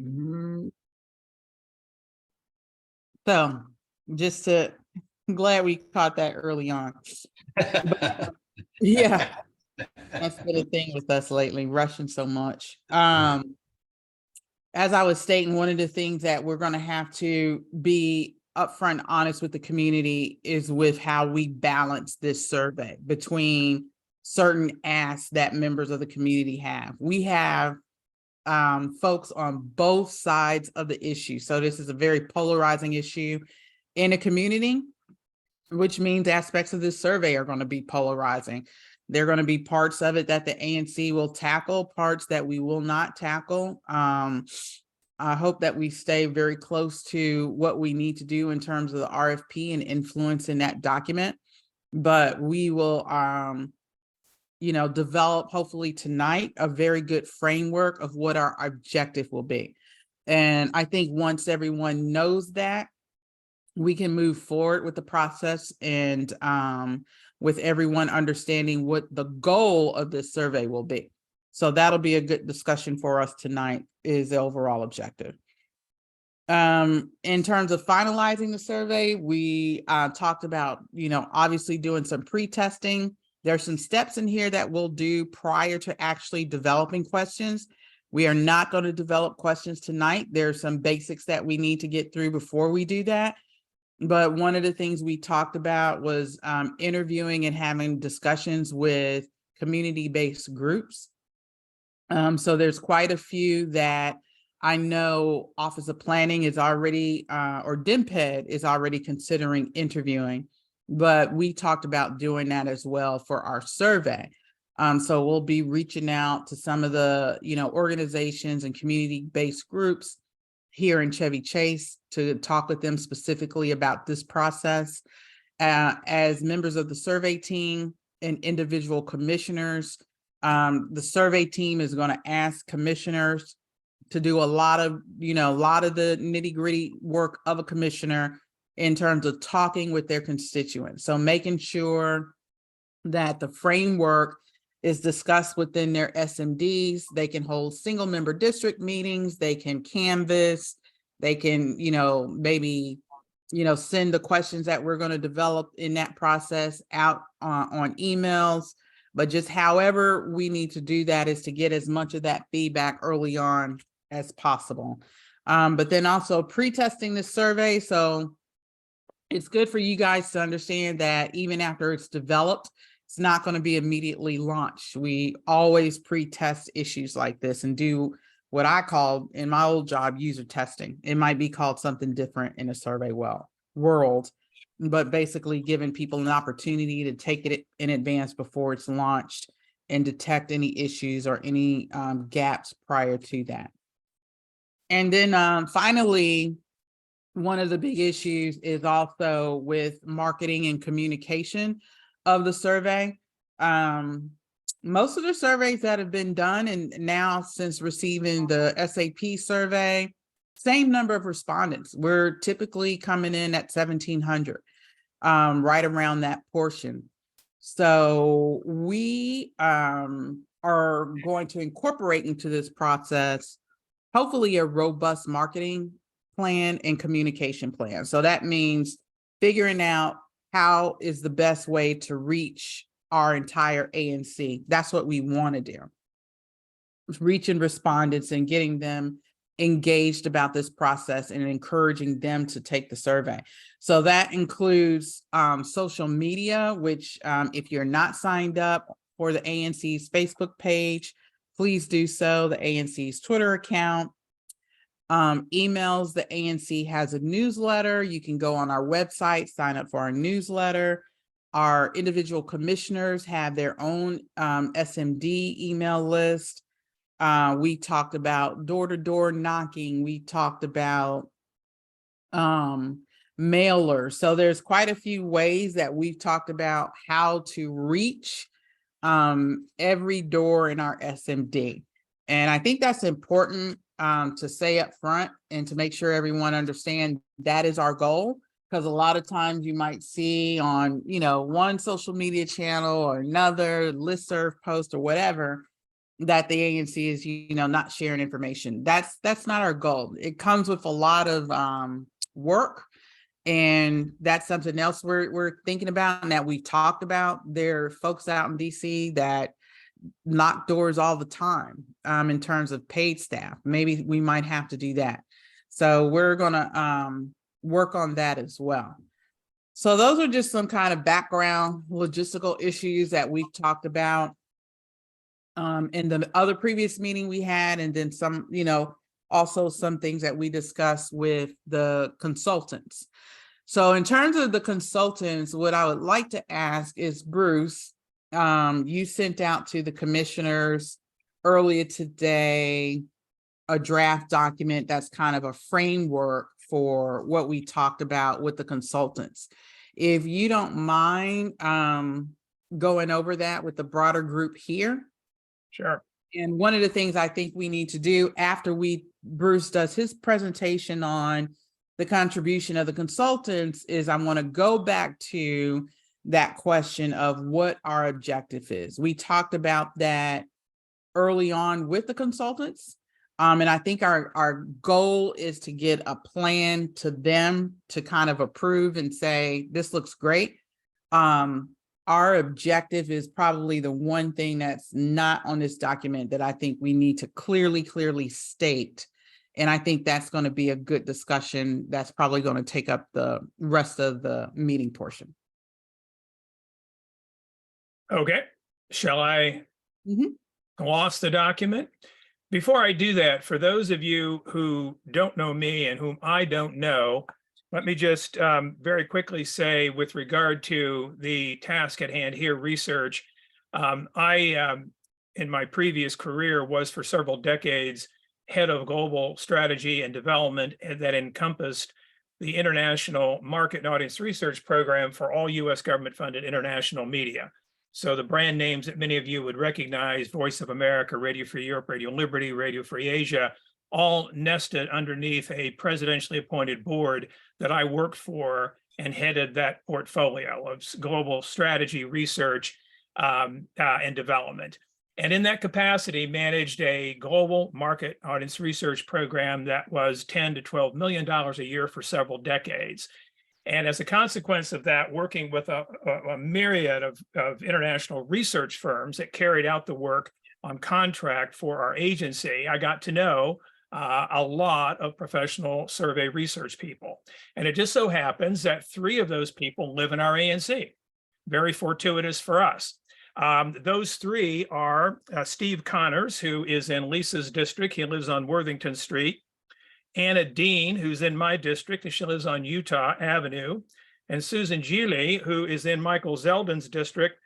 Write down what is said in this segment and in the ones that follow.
Mhm. So just to glad we caught that early on. Yeah, that's been a thing with us lately, rushing so much. As I was stating, one of the things that we're going to have to be upfront honest with the community is with how we balance this survey between certain asks that members of the community have. We have folks on both sides of the issue. So this is a very polarizing issue in a community, which means aspects of this survey are going to be polarizing. There are going to be parts of it that the ANC will tackle, parts that we will not tackle. I hope that we stay very close to what we need to do in terms of the RFP and influence in that document. But we will, develop hopefully tonight a very good framework of what our objective will be. And I think once everyone knows that, we can move forward with the process and with everyone understanding what the goal of this survey will be. So that'll be a good discussion for us tonight, is the overall objective. In terms of finalizing the survey, we talked about, obviously doing some pre-testing. There's some steps in here that we'll do prior to actually developing questions. We are not going to develop questions tonight. There's some basics that we need to get through before we do that. But one of the things we talked about was interviewing and having discussions with community-based groups. So there's quite a few that I know Office of Planning is already, or DMPED is already considering interviewing, but we talked about doing that as well for our survey. So we'll be reaching out to some of the, organizations and community-based groups here in Chevy Chase to talk with them specifically about this process. As members of the survey team and individual commissioners, the survey team is going to ask commissioners to do a lot of the nitty-gritty work of a commissioner in terms of talking with their constituents. So making sure that the framework is discussed within their SMDs. They can hold single member district meetings, they can canvass, they can, maybe, send the questions that we're going to develop in that process out on emails. But just however we need to do that is to get as much of that feedback early on as possible. But then also pre-testing this survey. So it's good for you guys to understand that even after it's developed, it's not going to be immediately launched. We always pre-test issues like this and do what I call in my old job user testing. It might be called something different in a survey world, but basically giving people an opportunity to take it in advance before it's launched and detect any issues or any gaps prior to that. And then finally, one of the big issues is also with marketing and communication of the survey. Most of the surveys that have been done, and now since receiving the SAP survey, same number of respondents. We're typically coming in at 1,700, right around that portion. So we are going to incorporate into this process, hopefully a robust marketing plan and communication plan. So that means figuring out how is the best way to reach our entire ANC. That's what we want to do. Reaching respondents and getting them engaged about this process and encouraging them to take the survey. So that includes social media, which if you're not signed up for the ANC's Facebook page, please do so. The ANC's Twitter account, emails. The ANC has a newsletter. You can go on our website, sign up for our newsletter. Our individual commissioners have their own SMD email list. We talked about door-to-door knocking. We talked about mailers. So there's quite a few ways that we've talked about how to reach every door in our SMD. And I think that's important to say up front and to make sure everyone understands that is our goal. Because a lot of times you might see on, one social media channel or another listserv post or whatever, that the ANC is, not sharing information. That's not our goal. It comes with a lot of work, and that's something else we're thinking about and that we've talked about. There are folks out in DC that knock doors all the time in terms of paid staff. Maybe we might have to do that. So we're gonna work on that as well. So those are just some kind of background logistical issues that we've talked about in the other previous meeting we had, and then some, also some things that we discussed with the consultants. So in terms of the consultants, what I would like to ask is, Bruce, you sent out to the commissioners earlier today a draft document that's kind of a framework for what we talked about with the consultants. If you don't mind going over that with the broader group here. Sure. And one of the things I think we need to do after Bruce does his presentation on the contribution of the consultants is I want to go back to that question of what our objective is. We talked about that early on with the consultants. And I think our goal is to get a plan to them to kind of approve and say, this looks great. Our objective is probably the one thing that's not on this document that I think we need to clearly state. And I think that's going to be a good discussion. That's probably going to take up the rest of the meeting portion. Okay. Shall I gloss the document? Before I do that, for those of you who don't know me and whom I don't know, let me just very quickly say, with regard to the task at hand here, research, I, in my previous career, was for several decades head of global strategy and development that encompassed the International Market and Audience Research Program for all U.S. government-funded international media. So the brand names that many of you would recognize, Voice of America, Radio Free Europe, Radio Liberty, Radio Free Asia, all nested underneath a presidentially appointed board that I worked for and headed that portfolio of global strategy, research, and development. And in that capacity, managed a global market audience research program that was $10 to $12 million a year for several decades. And as a consequence of that, working with a myriad of international research firms that carried out the work on contract for our agency, I got to know a lot of professional survey research people. And it just so happens that 3 of those people live in our ANC. Very fortuitous for us. Those 3 are Steve Connors, who is in Lisa's district. He lives on Worthington Street. Anna Dean, who's in my district, and she lives on Utah Avenue. And Susan Geely, who is in Michael Zeldin's district.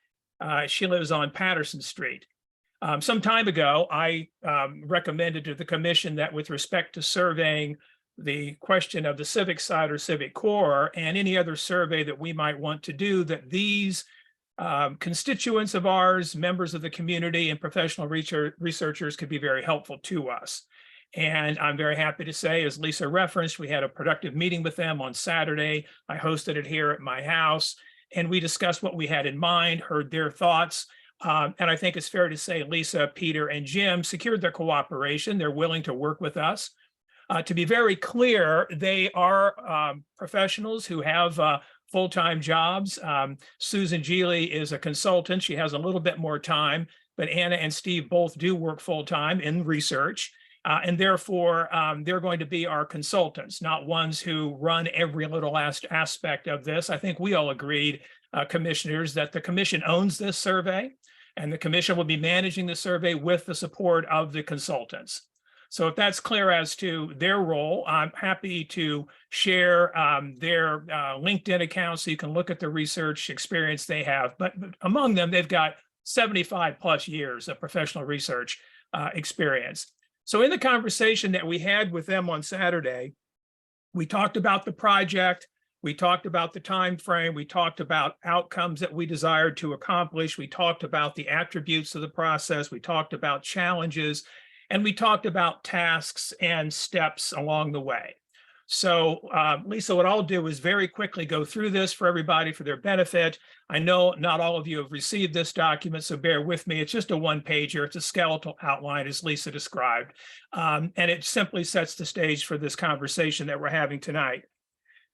She lives on Patterson Street. Some time ago, I recommended to the commission that with respect to surveying the question of the civic side or civic core and any other survey that we might want to do, that these constituents of ours, members of the community, and professional researchers could be very helpful to us. And I'm very happy to say, as Lisa referenced, we had a productive meeting with them on Saturday. I hosted it here at my house, and we discussed what we had in mind, heard their thoughts. And I think it's fair to say Lisa, Peter, and Jim secured their cooperation. They're willing to work with us. To be very clear, they are professionals who have full-time jobs. Susan Geely is a consultant. She has a little bit more time, but Anna and Steve both do work full-time in research. And therefore, they're going to be our consultants, not ones who run every little last aspect of this. I think we all agreed, commissioners, that the commission owns this survey, and the commission will be managing the survey with the support of the consultants. So if that's clear as to their role, I'm happy to share their LinkedIn account so you can look at the research experience they have. But among them, they've got 75 plus years of professional research experience. So in the conversation that we had with them on Saturday, we talked about the project, we talked about the time frame, we talked about outcomes that we desired to accomplish, we talked about the attributes of the process, we talked about challenges, and we talked about tasks and steps along the way. So Lisa, what I'll do is very quickly go through this for everybody for their benefit. I know not all of you have received this document, so bear with me. It's just a one-pager. It's a skeletal outline, as Lisa described. And it simply sets the stage for this conversation that we're having tonight.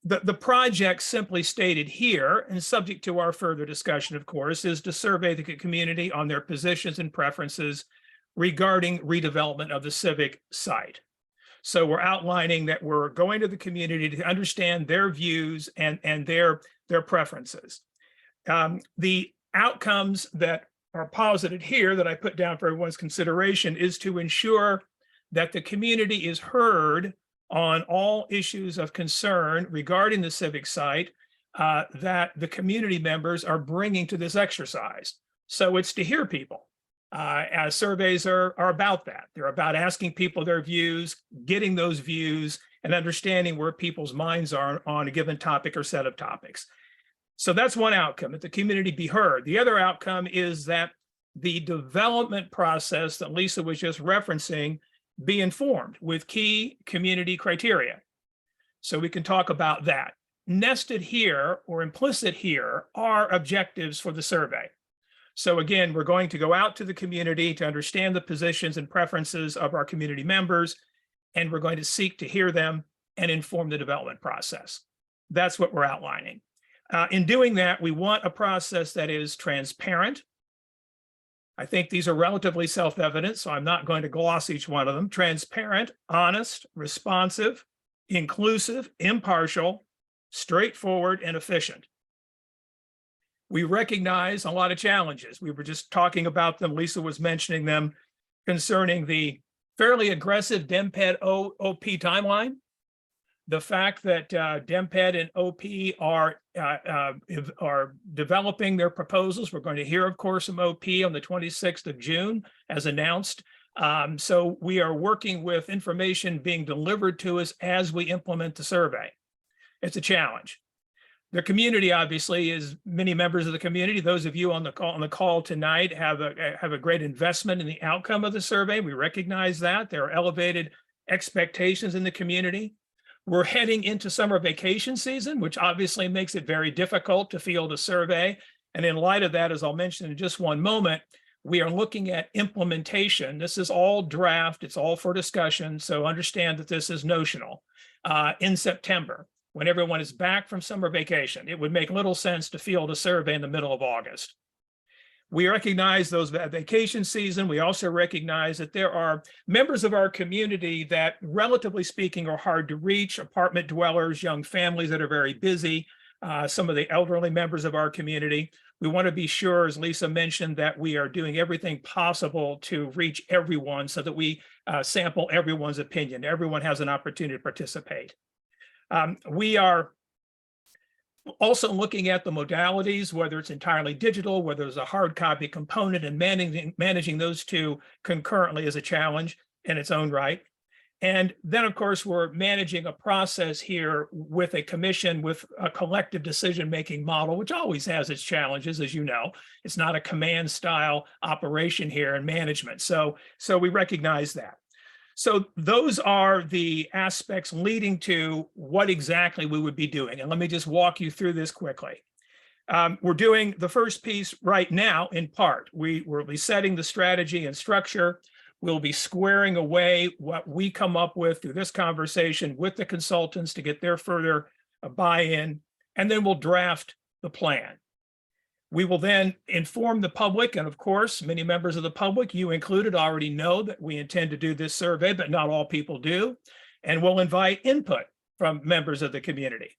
The project simply stated here, and subject to our further discussion, of course, is to survey the community on their positions and preferences regarding redevelopment of the civic site. So we're outlining that we're going to the community to understand their views and their preferences. The outcomes that are posited here that I put down for everyone's consideration is to ensure that the community is heard on all issues of concern regarding the civic site that the community members are bringing to this exercise. So it's to hear people. As surveys are about that. They're about asking people their views, getting those views, and understanding where people's minds are on a given topic or set of topics. So that's one outcome, that the community be heard. The other outcome is that the development process that Lisa was just referencing be informed with key community criteria. So we can talk about that. Nested here or implicit here are objectives for the survey. So again, we're going to go out to the community to understand the positions and preferences of our community members, and we're going to seek to hear them and inform the development process. That's what we're outlining. In doing that, we want a process that is transparent. I think these are relatively self-evident, so I'm not going to gloss each one of them. Transparent, honest, responsive, inclusive, impartial, straightforward, and efficient. We recognize a lot of challenges. We were just talking about them. Lisa was mentioning them concerning the fairly aggressive DEMPED OP timeline. The fact that DEMPED and OP are developing their proposals. We're going to hear, of course, from OP on the 26th of June, as announced. So we are working with information being delivered to us as we implement the survey. It's a challenge. The community, obviously, is many members of the community. Those of you on the call tonight have a great investment in the outcome of the survey. We recognize that. There are elevated expectations in the community. We're heading into summer vacation season, which obviously makes it very difficult to field a survey. And in light of that, as I'll mention in just one moment, we are looking at implementation. This is all draft. It's all for discussion. So understand that this is notional in September, when everyone is back from summer vacation. It would make little sense to field a survey in the middle of August. We recognize those vacation season. We also recognize that there are members of our community that, relatively speaking, are hard to reach: apartment dwellers, young families that are very busy, some of the elderly members of our community. We want to be sure, as Lisa mentioned, that we are doing everything possible to reach everyone so that we sample everyone's opinion. Everyone has an opportunity to participate. We are also looking at the modalities, whether it's entirely digital, whether there's a hard copy component, and managing those two concurrently is a challenge in its own right. And then, of course, we're managing a process here with a commission, with a collective decision-making model, which always has its challenges, as you know. It's not a command style operation here in management. So we recognize that. So those are the aspects leading to what exactly we would be doing. And let me just walk you through this quickly. We're doing the first piece right now in part. We'll be setting the strategy and structure. We'll be squaring away what we come up with through this conversation with the consultants to get their further buy-in, and then we'll draft the plan. We will then inform the public, and of course, many members of the public, you included, already know that we intend to do this survey, but not all people do, and we'll invite input from members of the community.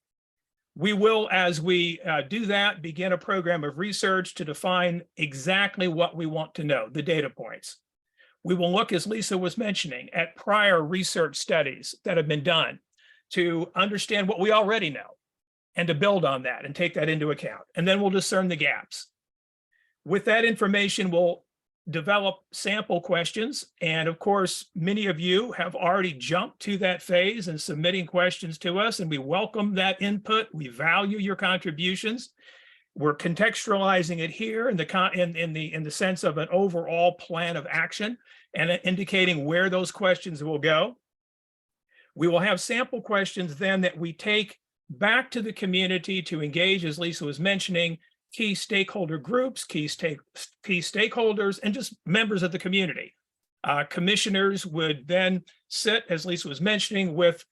We will, as we do that, begin a program of research to define exactly what we want to know, the data points. We will look, as Lisa was mentioning, at prior research studies that have been done to understand what we already know, and to build on that and take that into account. And then we'll discern the gaps. With that information, we'll develop sample questions. And of course, many of you have already jumped to that phase and submitting questions to us, and we welcome that input. We value your contributions. We're contextualizing it here in the sense of an overall plan of action and indicating where those questions will go. We will have sample questions then that we take back to the community to engage, as Lisa was mentioning, key stakeholder groups, key stakeholders, and just members of the community. Commissioners would then sit, as Lisa was mentioning, with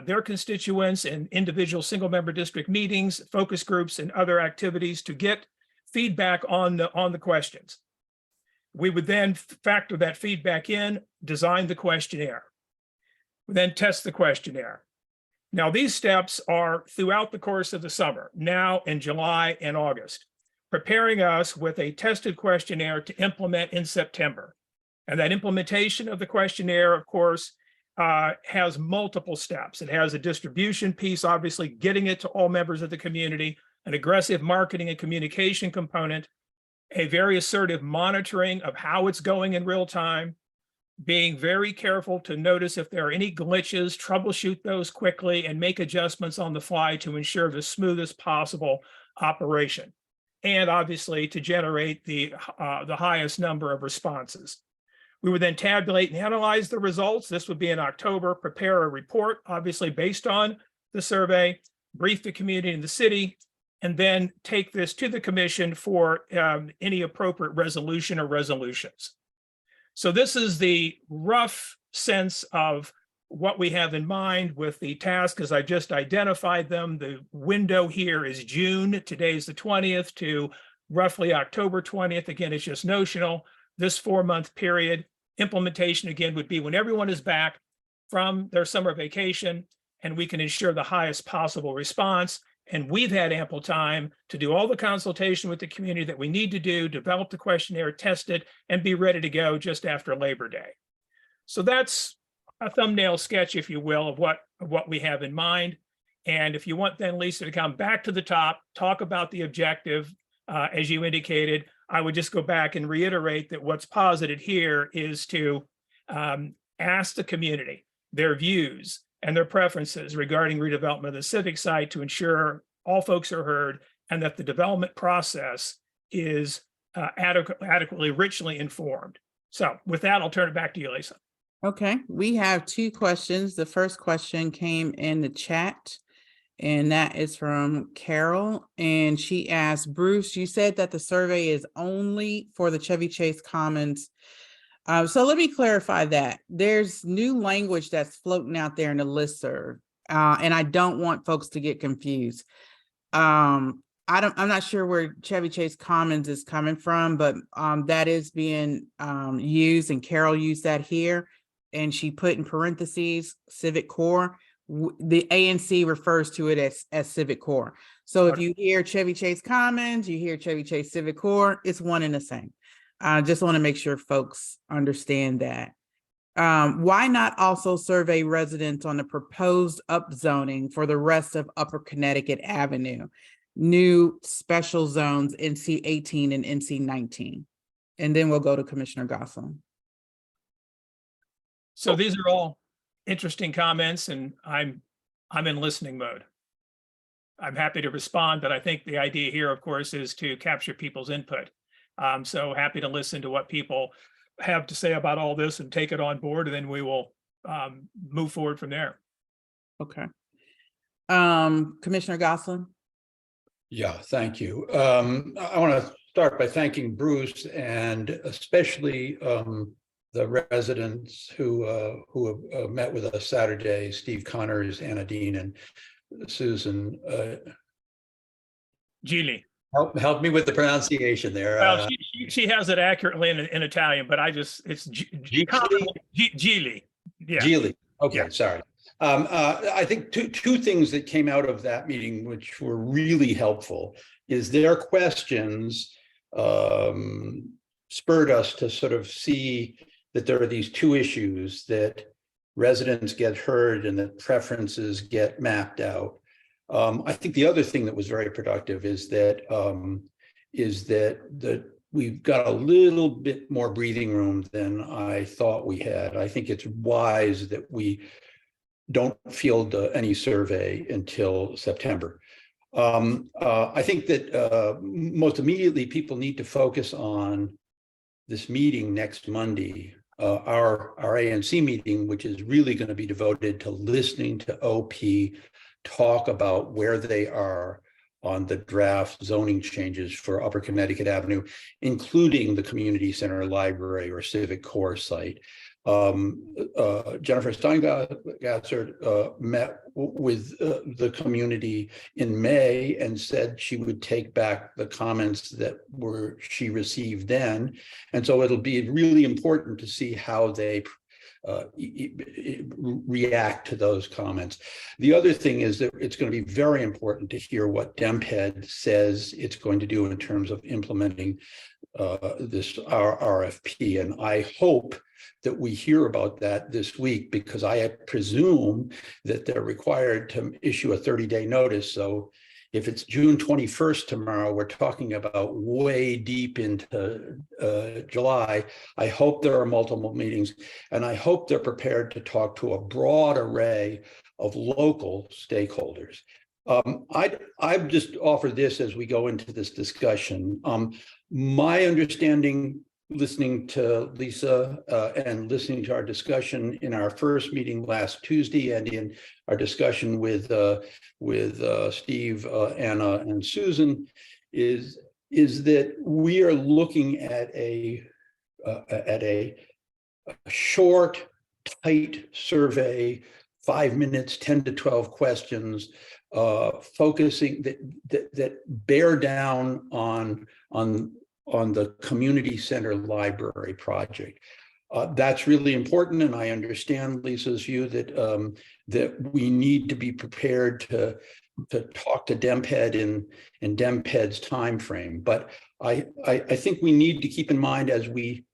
their constituents in individual single-member district meetings, focus groups, and other activities to get feedback on the questions. We would then factor that feedback in, design the questionnaire. We then test the questionnaire. Now, these steps are throughout the course of the summer, now in July and August, preparing us with a tested questionnaire to implement in September. And that implementation of the questionnaire, of course, has multiple steps. It has a distribution piece, obviously getting it to all members of the community, an aggressive marketing and communication component, a very assertive monitoring of how it's going in real time, being very careful to notice if there are any glitches, troubleshoot those quickly, and make adjustments on the fly to ensure the smoothest possible operation. And obviously to generate the highest number of responses. We would then tabulate and analyze the results. This would be in October, prepare a report, obviously based on the survey, brief the community and the city, and then take this to the commission for any appropriate resolution or resolutions. So this is the rough sense of what we have in mind with the task as I just identified them. The window here is June. Today is the 20th to roughly October 20th. Again, it's just notional. This 4-month period. Implementation, again, would be when everyone is back from their summer vacation and we can ensure the highest possible response. And we've had ample time to do all the consultation with the community that we need to do, develop the questionnaire, test it, and be ready to go just after Labor Day. So that's a thumbnail sketch, if you will, of what we have in mind. And if you want then Lisa to come back to the top, talk about the objective, as you indicated, I would just go back and reiterate that what's posited here is to ask the community their views and their preferences regarding redevelopment of the civic site to ensure all folks are heard and that the development process is adequately, richly informed. So with that, I'll turn it back to you, Lisa. Okay, we have 2 questions. The first question came in the chat, and that is from Carol. And she asked, Bruce, you said that the survey is only for the Chevy Chase Commons. So let me clarify that. There's new language that's floating out there in the listserv, and I don't want folks to get confused. I'm not sure where Chevy Chase Commons is coming from, but that is being used, and Carol used that here, and she put in parentheses Civic Core. The ANC refers to it as Civic Core. So if you hear Chevy Chase Commons, you hear Chevy Chase Civic Core, it's one and the same. I just want to make sure folks understand that. Why not also survey residents on the proposed upzoning for the rest of Upper Connecticut Avenue, new special zones NC 18 and NC 19? And then we'll go to Commissioner Gosselin. So these are all interesting comments, and I'm in listening mode. I'm happy to respond, but I think the idea here, of course, is to capture people's input. So happy to listen to what people have to say about all this and take it on board, and then we will move forward from there. Okay. Commissioner Gosselin. Yeah, thank you. I want to start by thanking Bruce and especially the residents who have met with us Saturday, Steve Connors, Anna Dean, and Susan. Gili. Help me with the pronunciation there. Well, she has it accurately in Italian, but it's Gili. Yeah. Gili. Okay, yeah. Sorry. I think two things that came out of that meeting, which were really helpful, is their questions spurred us to sort of see that there are these 2 issues, that residents get heard and that preferences get mapped out. I think the other thing that was very productive is that we've got a little bit more breathing room than I thought we had. I think it's wise that we don't field any survey until September. I think that most immediately people need to focus on this meeting next Monday our ANC meeting, which is really going to be devoted to listening to OP talk about where they are on the draft zoning changes for Upper Connecticut Avenue, including the community center, library, or civic core site. Jennifer Steingasser met with the community in May and said she would take back the comments that she received then. And so it'll be really important to see how they react to those comments. The other thing is that it's going to be very important to hear what DEMPED says it's going to do in terms of implementing our RFP. And I hope that we hear about that this week, because I presume that they're required to issue a 30-day notice. So if it's June 21st tomorrow, we're talking about way deep into July. I hope there are multiple meetings, and I hope they're prepared to talk to a broad array of local stakeholders. I've just offered this as we go into this discussion. My understanding, listening to Lisa and listening to our discussion in our first meeting last Tuesday, and in our discussion with Steve, Anna, and Susan, is that we are looking at a short, tight survey, 5 minutes, 10 to 12 questions, focusing that bear down on the community center library project. That's really important, and I understand Lisa's view that that we need to be prepared to talk to DEMPED in DEMPED's timeframe. But I think we need to keep in mind, as we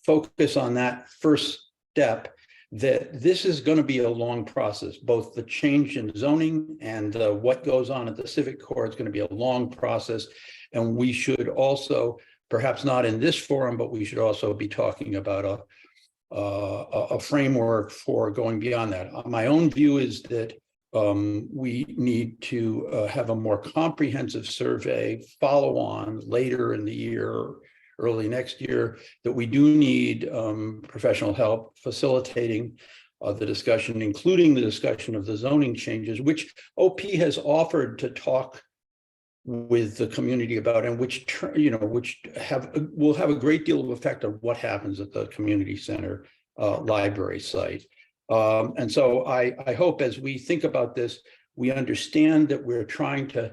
focus on that first step, that this is going to be a long process. Both the change in zoning and what goes on at the civic core is going to be a long process, and we should also, perhaps not in this forum, but we should also be talking about a framework for going beyond that. My own view is that we need to have a more comprehensive survey follow on later in the year, early next year, that we do need professional help facilitating the discussion, including the discussion of the zoning changes, which OP has offered to talk with the community about, and which will have a great deal of effect on what happens at the community center library site. And so I hope, as we think about this, we understand that we're trying to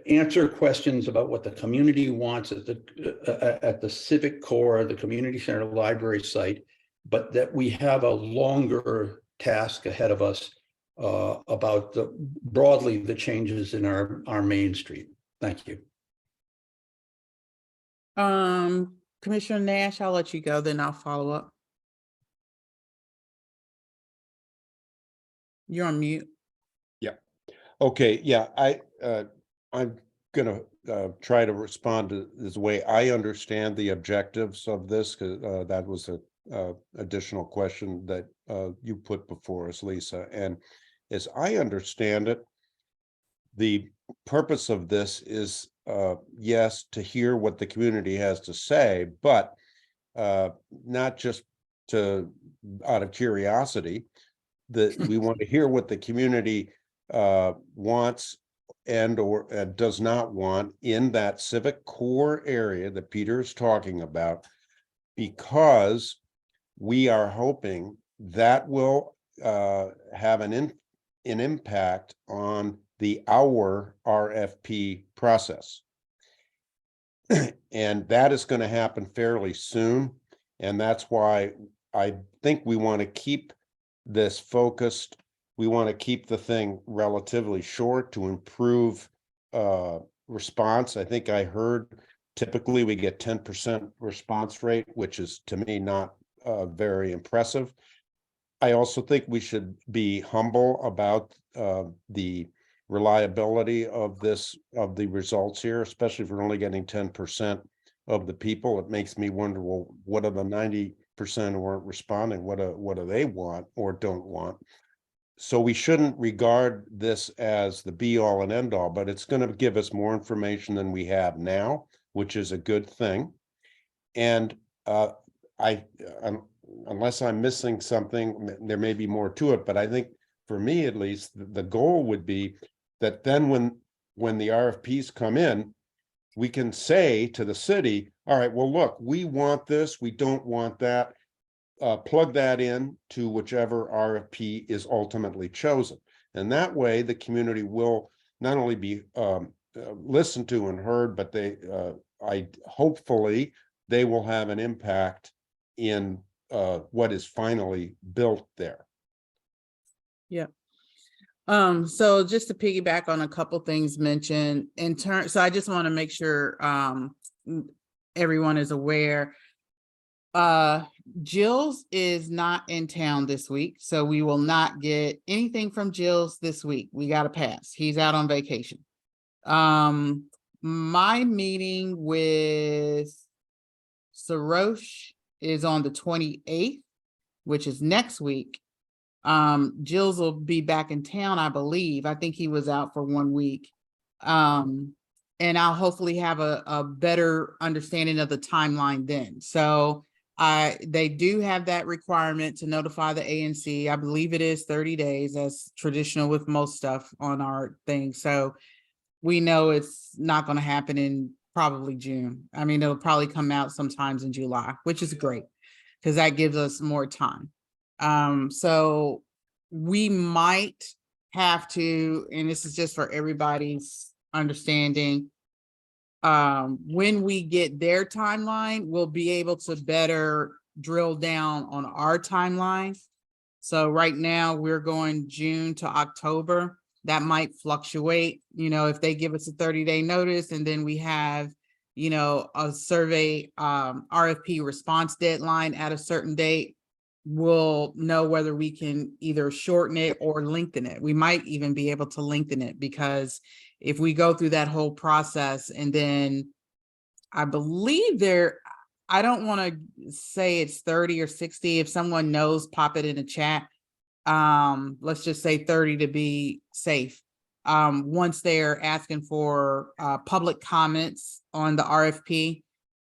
answer questions about what the community wants at the civic core, the community center library site, but that we have a longer task ahead of us about broadly the changes in our main street. Thank you. Commissioner Nash, I'll let you go, then I'll follow up. You're on mute. Yeah. Okay. Yeah. I'm gonna try to respond to this way I understand the objectives of this, because that was a additional question that you put before us, Lisa. And as I understand it, the purpose of this is, yes, to hear what the community has to say, but not just out of curiosity, that we want to hear what the community wants or does not want in that civic core area that Peter is talking about, because we are hoping that will have an impact on our RFP process. And that is going to happen fairly soon. And that's why I think we want to keep this focused. We want to keep the thing relatively short to improve response. I think I heard typically we get 10% response rate, which is to me not very impressive. I also think we should be humble about the reliability of the results here, especially if we're only getting 10% of the people. It makes me wonder, well, what are the 90% who aren't responding? What do they want or don't want? So we shouldn't regard this as the be all and end all, but it's going to give us more information than we have now, which is a good thing. And unless I'm missing something, there may be more to it, but I think for me at least, the goal would be that then when the RFPs come in, we can say to the city, all right, well, look, we want this, we don't want that. Plug that in to whichever RFP is ultimately chosen. And that way the community will not only be listened to and heard, but hopefully they will have an impact in what is finally built there. Yeah. So just to piggyback on a couple things mentioned in turn, so I just want to make sure everyone is aware. Jill's is not in town this week, so we will not get anything from Jill's this week. We got to pass. He's out on vacation. My meeting with Sarosh is on the 28th, which is next week. Jill's will be back in town, I believe. I think he was out for 1 week. And I'll hopefully have a better understanding of the timeline then. So they do have that requirement to notify the ANC. I believe it is 30 days, as traditional with most stuff on our thing. So we know it's not going to happen in probably June. I mean, it'll probably come out sometimes in July, which is great because that gives us more time. So we might have to, and this is just for everybody's understanding, when we get their timeline, we'll be able to better drill down on our timeline. So right now we're going June to October. That might fluctuate, if they give us a 30-day notice and then we have, a survey RFP response deadline at a certain date, we'll know whether we can either shorten it or lengthen it. We might even be able to lengthen it, because if we go through that whole process and then I believe I don't want to say it's 30 or 60. If someone knows, pop it in the chat. Let's just say 30 to be safe. Once they're asking for public comments on the RFP,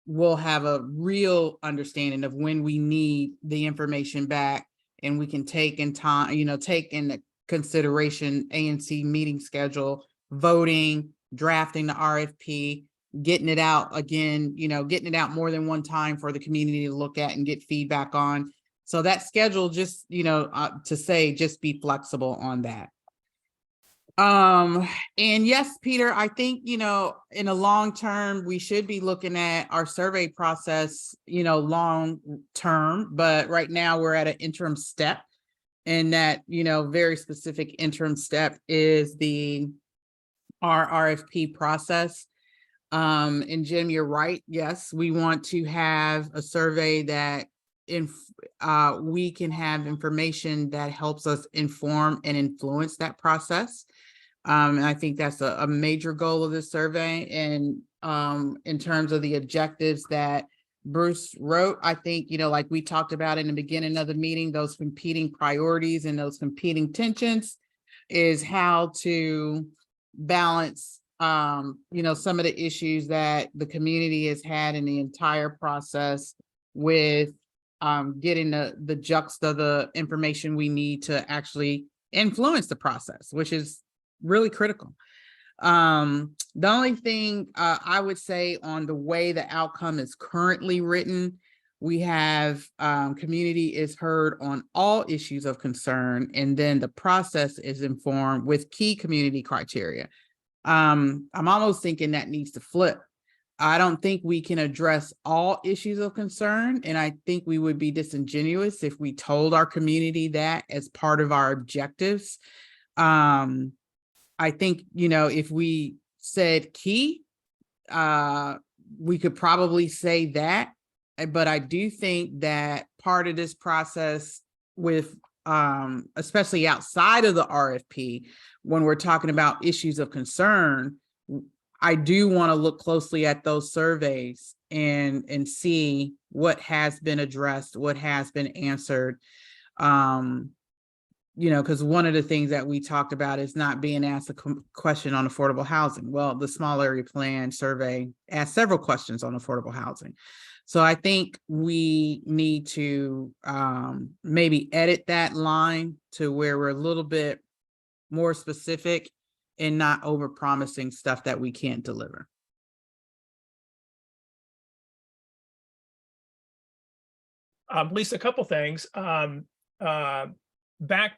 we'll have a real understanding of when we need the information back, and we can take into consideration ANC meeting schedule, voting, drafting the RFP, getting it out again, getting it out more than one time for the community to look at and get feedback on. So that schedule, just, to say, just be flexible on that. And yes, Peter, I think, in a long term, we should be looking at our survey process, long term, but right now we're at an interim step, and that, very specific interim step is our RFP process. And Jim, you're right. Yes, we want to have a survey that we can have information that helps us inform and influence that process. And I think that's a major goal of this survey. And in terms of the objectives that Bruce wrote, I think, like we talked about in the beginning of the meeting, those competing priorities and those competing tensions is how to balance, some of the issues that the community has had in the entire process with getting the juxta, the information we need to actually influence the process, which is really critical. The only thing I would say on the way the outcome is currently written, we have community is heard on all issues of concern, and then the process is informed with key community criteria. I'm almost thinking that needs to flip. I don't think we can address all issues of concern, and I think we would be disingenuous if we told our community that as part of our objectives. I think, if we said key, we could probably say that, but I do think that part of this process with, especially outside of the RFP, when we're talking about issues of concern, I do want to look closely at those surveys and see what has been addressed, what has been answered. Because one of the things that we talked about is not being asked a question on affordable housing. Well, the small area plan survey asked several questions on affordable housing. So I think we need to maybe edit that line to where we're a little bit more specific and not over promising stuff that we can't deliver. Lisa, a couple things. Back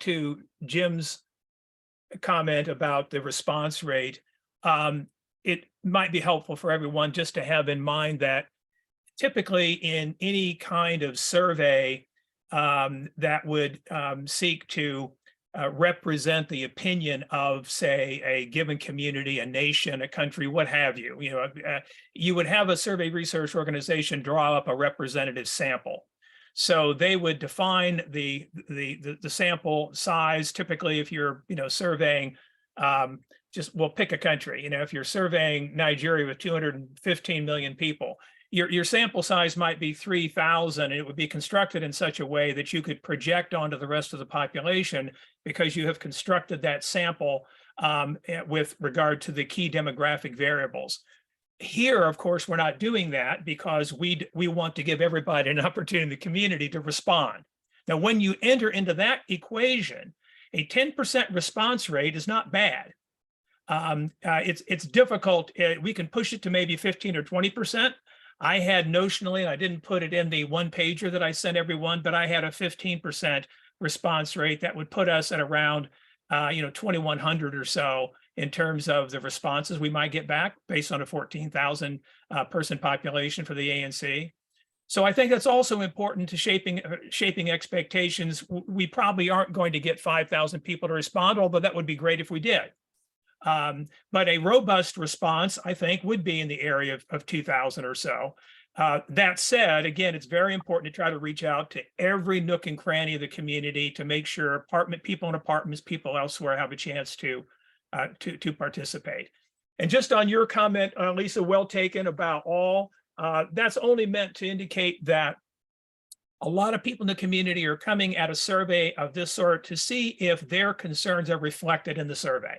to Jim's comment about the response rate. It might be helpful for everyone just to have in mind that typically in any kind of survey that would seek to represent the opinion of, say, a given community, a nation, a country, what have you, you would have a survey research organization draw up a representative sample. So they would define the sample size. Typically, if you're surveying, we'll pick a country. If you're surveying Nigeria with 215 million people, your sample size might be 3,000, and it would be constructed in such a way that you could project onto the rest of the population because you have constructed that sample with regard to the key demographic variables. Here, of course, we're not doing that because we want to give everybody an opportunity in the community to respond. Now, when you enter into that equation, a 10% response rate is not bad. It's difficult. We can push it to maybe 15 or 20%. I had notionally, and I didn't put it in the one pager that I sent everyone, but I had a 15% response rate that would put us at around 2,100 or so in terms of the responses we might get back based on a 14,000 person population for the ANC. So I think that's also important to shaping expectations. We probably aren't going to get 5,000 people to respond, although that would be great if we did. But a robust response, I think, would be in the area of 2,000 or so. That said, again, it's very important to try to reach out to every nook and cranny of the community to make sure people in apartments, people elsewhere have a chance to participate. And just on your comment, Lisa, well taken about all, that's only meant to indicate that a lot of people in the community are coming at a survey of this sort to see if their concerns are reflected in the survey.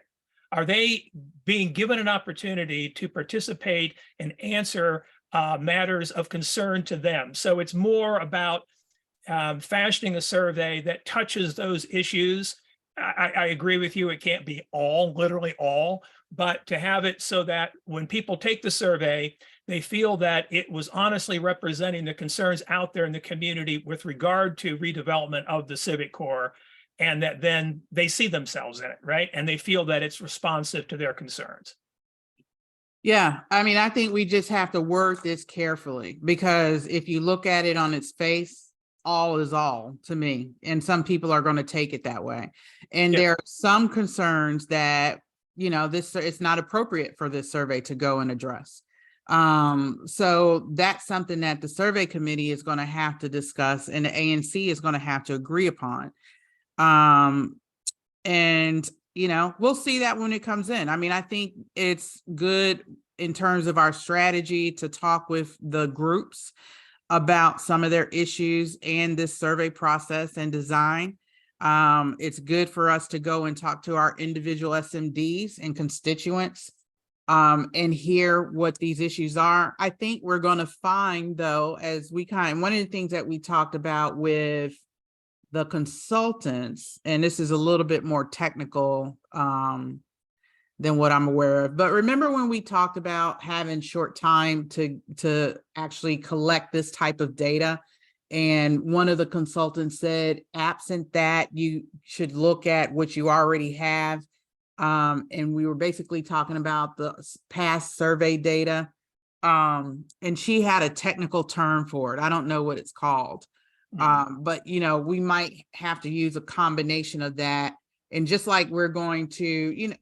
Are they being given an opportunity to participate and answer matters of concern to them? So it's more about fashioning a survey that touches those issues. I agree with you, it can't be all, literally all, but to have it so that when people take the survey, they feel that it was honestly representing the concerns out there in the community with regard to redevelopment of the civic core, and that then they see themselves in it, right? And they feel that it's responsive to their concerns. Yeah, I mean, I think we just have to word this carefully, because if you look at it on its face, all is all to me. And some people are going to take it that way. And there are some concerns that, it's not appropriate for this survey to go and address. So that's something that the survey committee is going to have to discuss and the ANC is going to have to agree upon. And we'll see that when it comes in. I mean, I think it's good in terms of our strategy to talk with the groups about some of their issues and this survey process and design. It's good for us to go and talk to our individual SMDs and constituents and hear what these issues are. I think we're going to find, though, as one of the things that we talked about with the consultants, and this is a little bit more technical than what I'm aware of, but remember when we talked about having short time to actually collect this type of data, and one of the consultants said, absent that, you should look at what you already have, and we were basically talking about the past survey data, and she had a technical term for it. I don't know what it's called. But we might have to use a combination of that. And just like we're going to,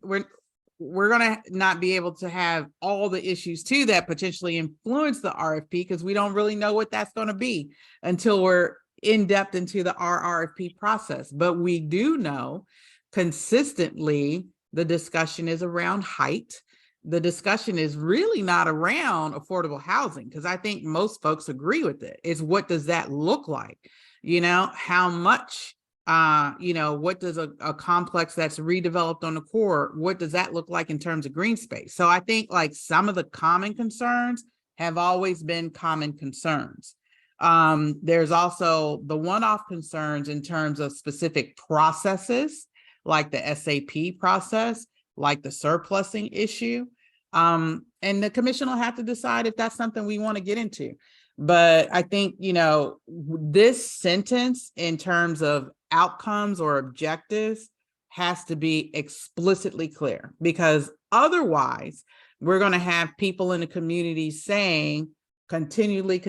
we're going to not be able to have all the issues too that potentially influence the RFP, because we don't really know what that's going to be until we're in depth into our RFP process. But we do know consistently the discussion is around height. The discussion is really not around affordable housing, because I think most folks agree with it. It's what does that look like? How much, what does a complex that's redeveloped on the core, what does that look like in terms of green space? So I think like some of the common concerns have always been common concerns. There's also the one-off concerns in terms of specific processes, like the SAP process, like the surplusing issue. And the commission will have to decide if that's something we want to get into. But I think, you know, this sentence in terms of outcomes or objectives has to be explicitly clear, because otherwise we're going to have people in the community saying continually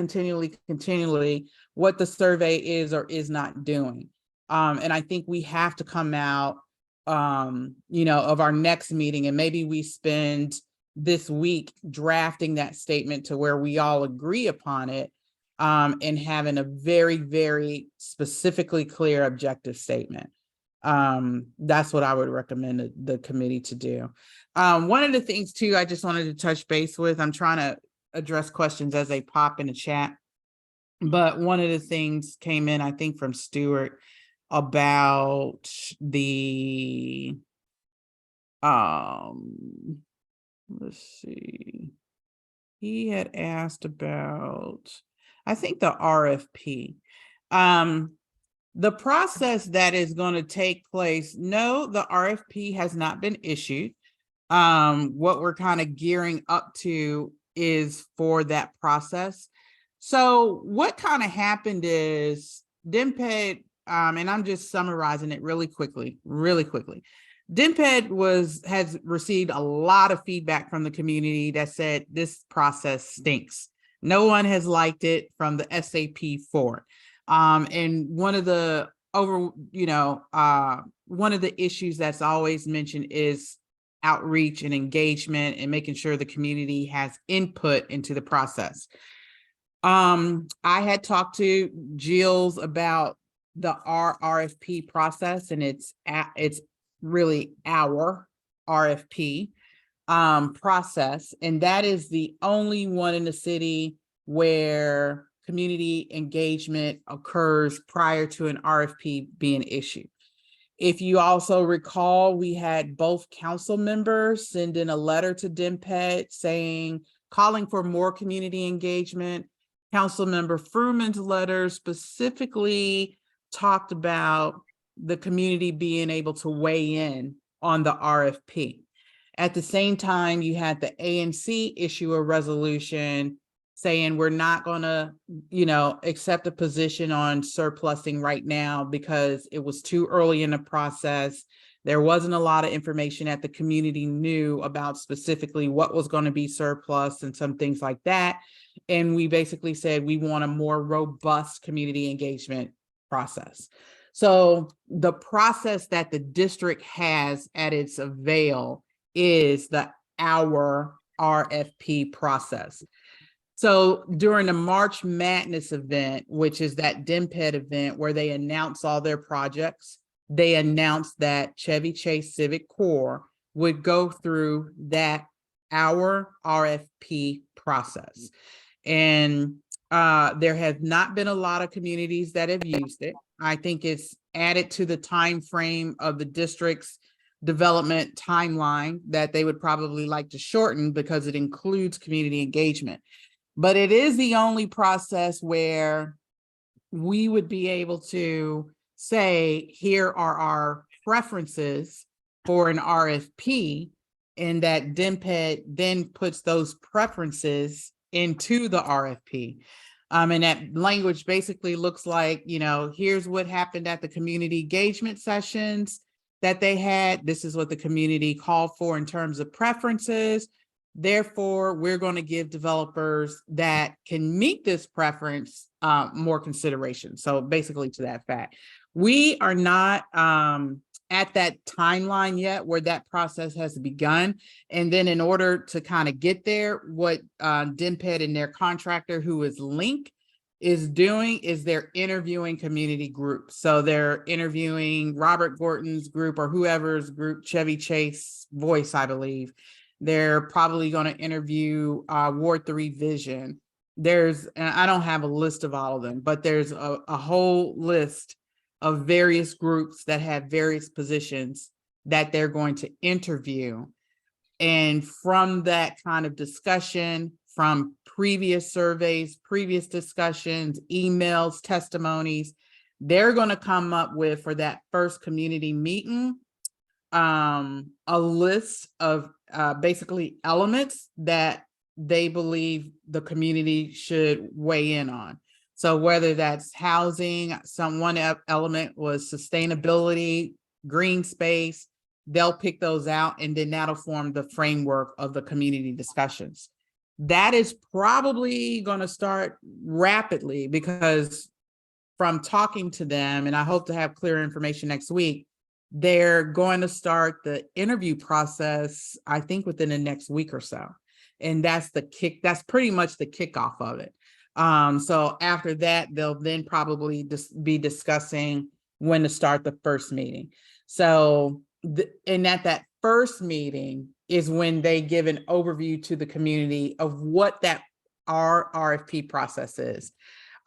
what the survey is or is not doing. And I think we have to come out, you know, of our next meeting, and maybe we spend this week drafting that statement to where we all agree upon it, and having a very, very specifically clear objective statement. That's what I would recommend the committee to do. One of the things too, I just wanted to touch base with, I'm trying to address questions as they pop in the chat, but one of the things came in, I think from Stuart, about the, let's see, he had asked about, I think, the RFP. The process that is going to take place, no, the RFP has not been issued. What we're kind of gearing up to is for that process. So what kind of happened is DMPED, and I'm just summarizing it really quickly. DMPED has received a lot of feedback from the community that said this process stinks. No one has liked it from the SAP forward. And one of the one of the issues that's always mentioned is outreach and engagement and making sure the community has input into the process. I had talked to Jills about the RFP process, and it's really our RFP process, and that is the only one in the city where community engagement occurs prior to an RFP being issued. If you also recall, we had both council members send in a letter to DMPED calling for more community engagement. Councilmember Fruman's letter specifically talked about the community being able to weigh in on the RFP. At the same time, you had the ANC issue a resolution saying we're not going to, accept a position on surplusing right now because it was too early in the process. There wasn't a lot of information that the community knew about specifically what was going to be surplus and some things like that. And we basically said we want a more robust community engagement process. So the process that the district has at its avail is our RFP process. So during the March Madness event, which is that DMPED event where they announce all their projects, they announced that Chevy Chase Civic Corps would go through our RFP process. And there have not been a lot of communities that have used it. I think it's added to the time frame of the district's development timeline that they would probably like to shorten because it includes community engagement. But it is the only process where we would be able to say, here are our preferences for an RFP, and that DMPED then puts those preferences into the RFP. And that language basically looks like, here's what happened at the community engagement sessions that they had. This is what the community called for in terms of preferences. Therefore, we're going to give developers that can meet this preference more consideration. So basically to that fact, we are not at that timeline yet where that process has begun. And then in order to kind of get there, what DMPED and their contractor, who is Link, is doing is they're interviewing community groups. So they're interviewing Robert Gorton's group or whoever's group, Chevy Chase Voice, I believe. They're probably going to interview Ward 3 Vision. And I don't have a list of all of them, but there's a whole list of various groups that have various positions that they're going to interview. And from that kind of discussion, from previous surveys, previous discussions, emails, testimonies. They're going to come up with, for that first community meeting, a list of basically elements that they believe the community should weigh in on. So whether that's housing, one element was sustainability, green space, they'll pick those out, and then that'll form the framework of the community discussions. That is probably going to start rapidly, because from talking to them, and I hope to have clear information next week, they're going to start the interview process, I think, within the next week or so. And that's that's pretty much the kickoff of it. So after that, they'll then probably be discussing when to start the first meeting. So, and at that first meeting is when they give an overview to the community of what our RFP process is.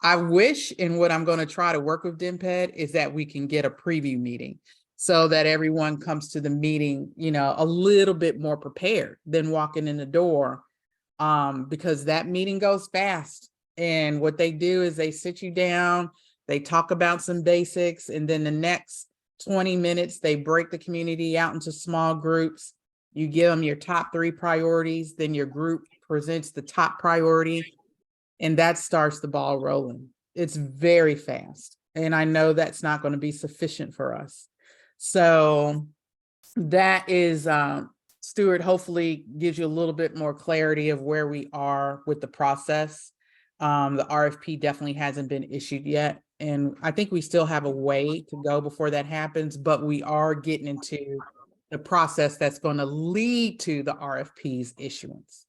I wish, and what I'm going to try to work with DMPED is that we can get a preview meeting, so that everyone comes to the meeting, a little bit more prepared than walking in the door, because that meeting goes fast. And what they do is they sit you down, they talk about some basics, and then the next 20 minutes, they break the community out into small groups. You give them your top 3 priorities, then your group presents the top priority, and that starts the ball rolling. It's very fast. And I know that's not going to be sufficient for us. So that is, Stuart, hopefully gives you a little bit more clarity of where we are with the process. The RFP definitely hasn't been issued yet. And I think we still have a way to go before that happens, but we are getting into the process that's going to lead to the RFP's issuance.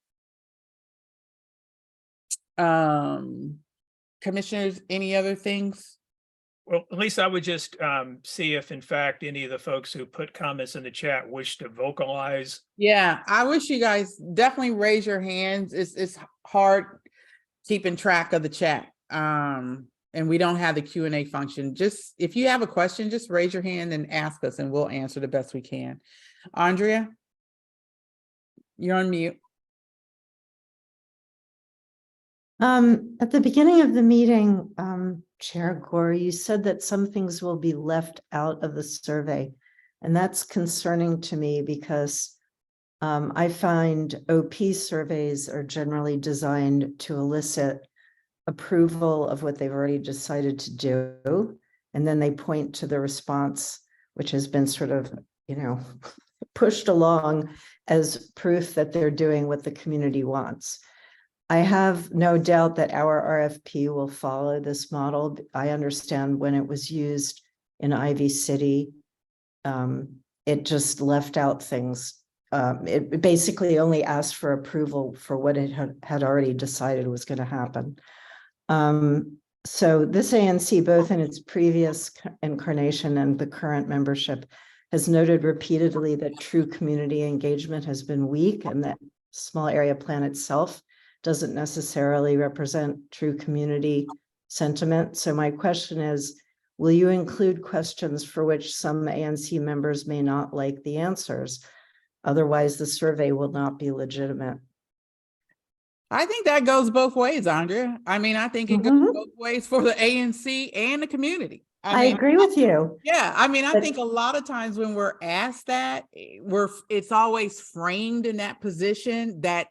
Commissioners, any other things? Well, at least I would just see if, in fact, any of the folks who put comments in the chat wish to vocalize. Yeah, I wish you guys definitely raise your hands. It's hard keeping track of the chat. And we don't have the Q&A function. Just if you have a question, just raise your hand and ask us, and we'll answer the best we can. Andrea, you're on mute. At the beginning of the meeting, Chair Gore, you said that some things will be left out of the survey, and that's concerning to me because I find OP surveys are generally designed to elicit approval of what they've already decided to do, and then they point to the response, which has been sort of, pushed along as proof that they're doing what the community wants. I have no doubt that our RFP will follow this model. I understand when it was used in Ivy City, it just left out things. It basically only asked for approval for what it had already decided was going to happen. So this ANC, both in its previous incarnation and the current membership, has noted repeatedly that true community engagement has been weak, and that small area plan itself doesn't necessarily represent true community sentiment. So my question is, will you include questions for which some ANC members may not like the answers? Otherwise, the survey will not be legitimate. I think that goes both ways, Andrea. I mean, I think it goes both ways for the ANC and the community. I agree with you. Yeah, I mean, I think a lot of times when we're asked that, it's always framed in that position that,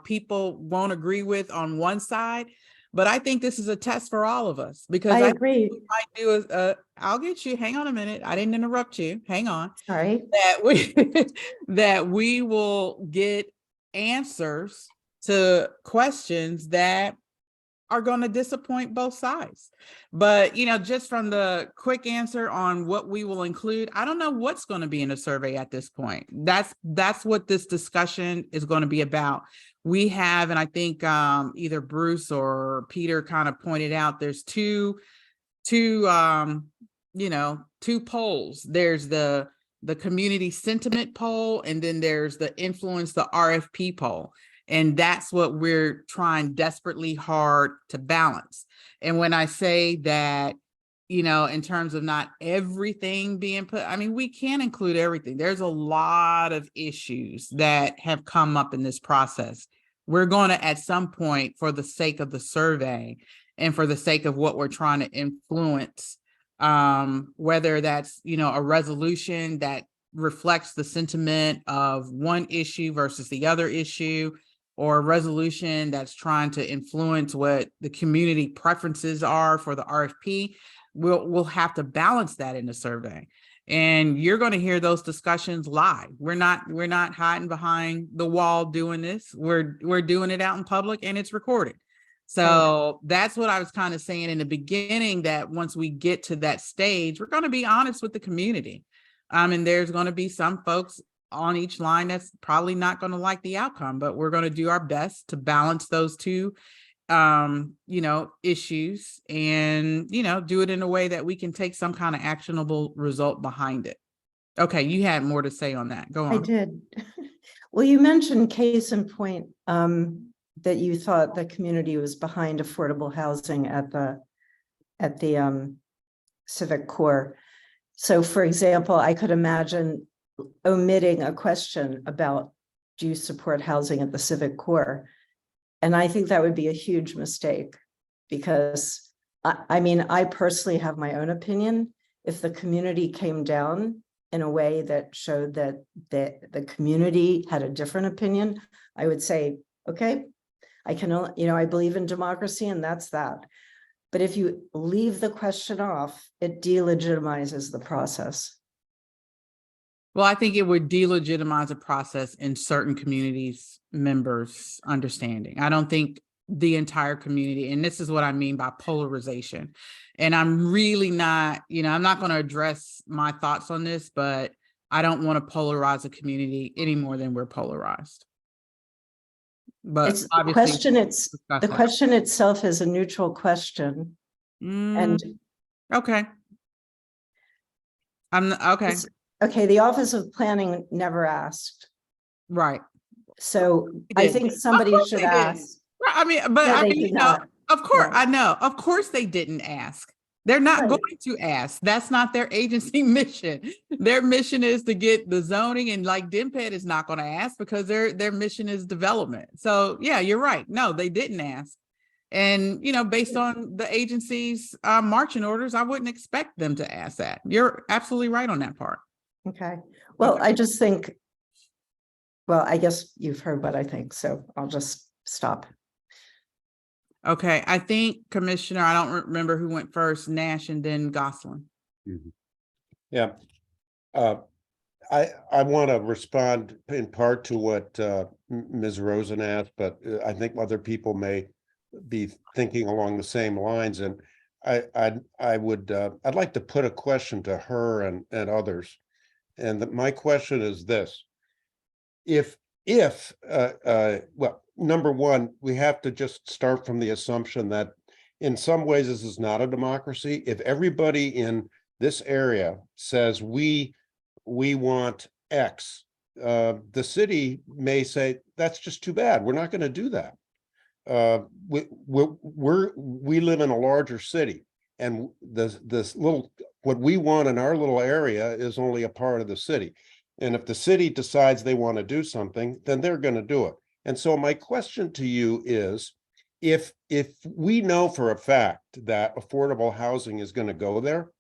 people won't agree with on one side. But I think this is a test for all of us, because I agree. What we might do is, I'll get you. Hang on a minute. I didn't interrupt you. Hang on. Sorry. That we will get answers to questions that are going to disappoint both sides. But, just from the quick answer on what we will include, I don't know what's going to be in the survey at this point. That's what this discussion is going to be about. We have, and I think either Bruce or Peter kind of pointed out, there's two polls. There's the community sentiment poll, and then there's the influence, the RFP poll. And that's what we're trying desperately hard to balance. And when I say that, in terms of not everything being put, I mean, we can't include everything. There's a lot of issues that have come up in this process. we're going to, at some point, for the sake of the survey and for the sake of what we're trying to influence, whether that's, a resolution that reflects the sentiment of one issue versus the other issue, or a resolution that's trying to influence what the community preferences are for the RFP, we'll have to balance that in the survey. And you're going to hear those discussions live. We're not hiding behind the wall doing this. We're doing it out in public, and it's recorded. So that's what I was kind of saying in the beginning, that once we get to that stage, we're going to be honest with the community. And there's going to be some folks on each line that's probably not going to like the outcome, but we're going to do our best to balance those two issues, and do it in a way that we can take some kind of actionable result behind it. Okay, you had more to say on that. Go on. I did. Well, you mentioned case in point, that you thought the community was behind affordable housing at the civic core. So, for example, I could imagine omitting a question about, do you support housing at the civic core? And I think that would be a huge mistake, because I personally have my own opinion. If the community came down in a way that showed that the community had a different opinion, I would say, okay, I can, I believe in democracy, and that's that. But if you leave the question off, it delegitimizes the process. Well, I think it would delegitimize a process in certain communities' members' understanding. I don't think the entire community, and this is what I mean by polarization. And I'm really not, I'm not going to address my thoughts on this, but I don't want to polarize a community any more than we're polarized. But It's the question itself is a neutral question. And okay. Okay, the Office of Planning never asked. Right. So I think somebody should ask. Of course, Yeah. I know. Of course they didn't ask. They're not Right. going to ask. That's not their agency mission. Their mission is to get the zoning, and like DMPED is not going to ask, because their mission is development. So yeah, you're right. No, they didn't ask. And, based on the agency's marching orders, I wouldn't expect them to ask that. You're absolutely right on that part. Okay. Well, I just think, I guess you've heard what I think, so I'll just stop. Okay, I think Commissioner, I don't remember who went first, Nash and then Gosselin. Mm-hmm. Yeah. I want to respond in part to what Ms. Rosen asked, but I think other people may be thinking along the same lines. And I'd like to put a question to her and others. And my question is this: well, number one, we have to just start from the assumption that in some ways this is not a democracy. If everybody in this area says we want X, the city may say that's just too bad. We're not going to do that. We live in a larger city, and this little, what we want in our little area is only a part of the city. And if the city decides they want to do something, then they're going to do it. And so my question to you is, if we know for a fact that affordable housing is going to go there,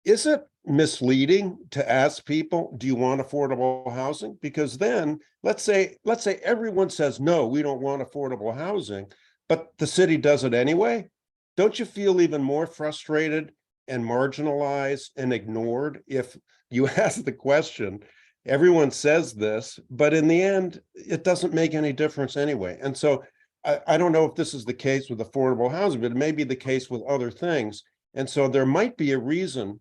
is it misleading to ask people, do you want affordable housing? Because then let's say everyone says, no, we don't want affordable housing, but the city does it anyway. Don't you feel even more frustrated and marginalized and ignored if you ask the question? Everyone says this, but in the end, it doesn't make any difference anyway. And so I don't know if this is the case with affordable housing, but it may be the case with other things. And so there might be a reason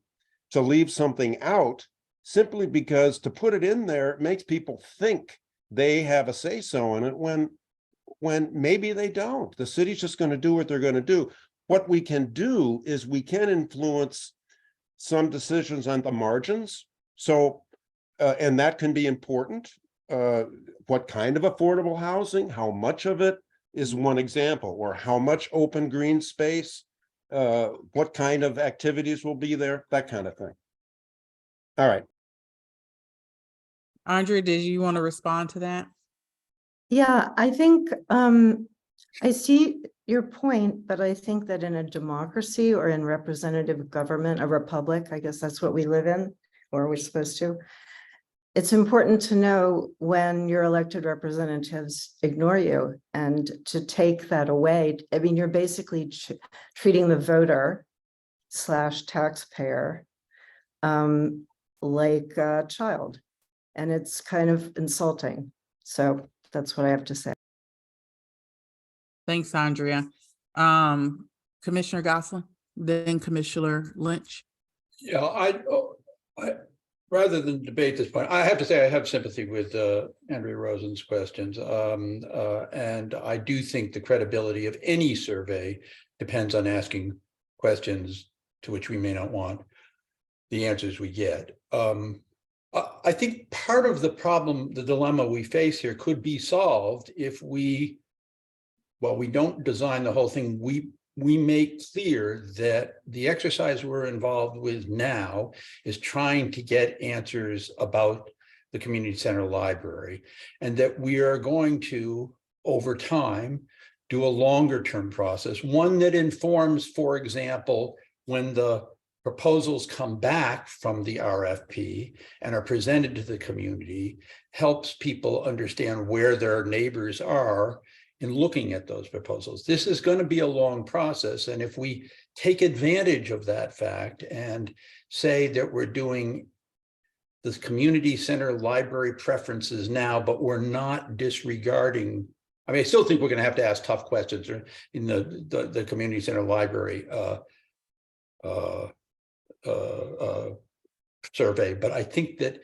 to leave something out, simply because to put it in there, it makes people think they have a say-so in it when maybe they don't. The city's just going to do what they're going to do. What we can do is we can influence some decisions on the margins. So, and that can be important. What kind of affordable housing, how much of it is one example, or how much open green space, what kind of activities will be there, that kind of thing. All right. Andre, did you want to respond to that? Yeah, I think I see your point, but I think that in a democracy or in representative government, a republic, I guess that's what we live in, or we're supposed to. It's important to know when your elected representatives ignore you and to take that away. I mean, you're basically treating the voter / taxpayer like a child, and it's kind of insulting. So that's what I have to say. Thanks, Andrea. Commissioner Gosselin, then Commissioner Lynch. Yeah, I rather than debate this point, I have to say I have sympathy with Andrea Rosen's questions. And I do think the credibility of any survey depends on asking questions to which we may not want the answers we get. I think part of the problem, the dilemma we face here could be solved if we don't design the whole thing. We make clear that the exercise we're involved with now is trying to get answers about the community center library, and that we are going to, over time, do a longer term process, one that informs, for example, when the proposals come back from the RFP and are presented to the community, helps people understand where their neighbors are in looking at those proposals. This is going to be a long process. And if we take advantage of that fact and say that we're doing this community center library preferences now, but we're not disregarding, I mean, I still think we're going to have to ask tough questions in the community center library survey, but I think that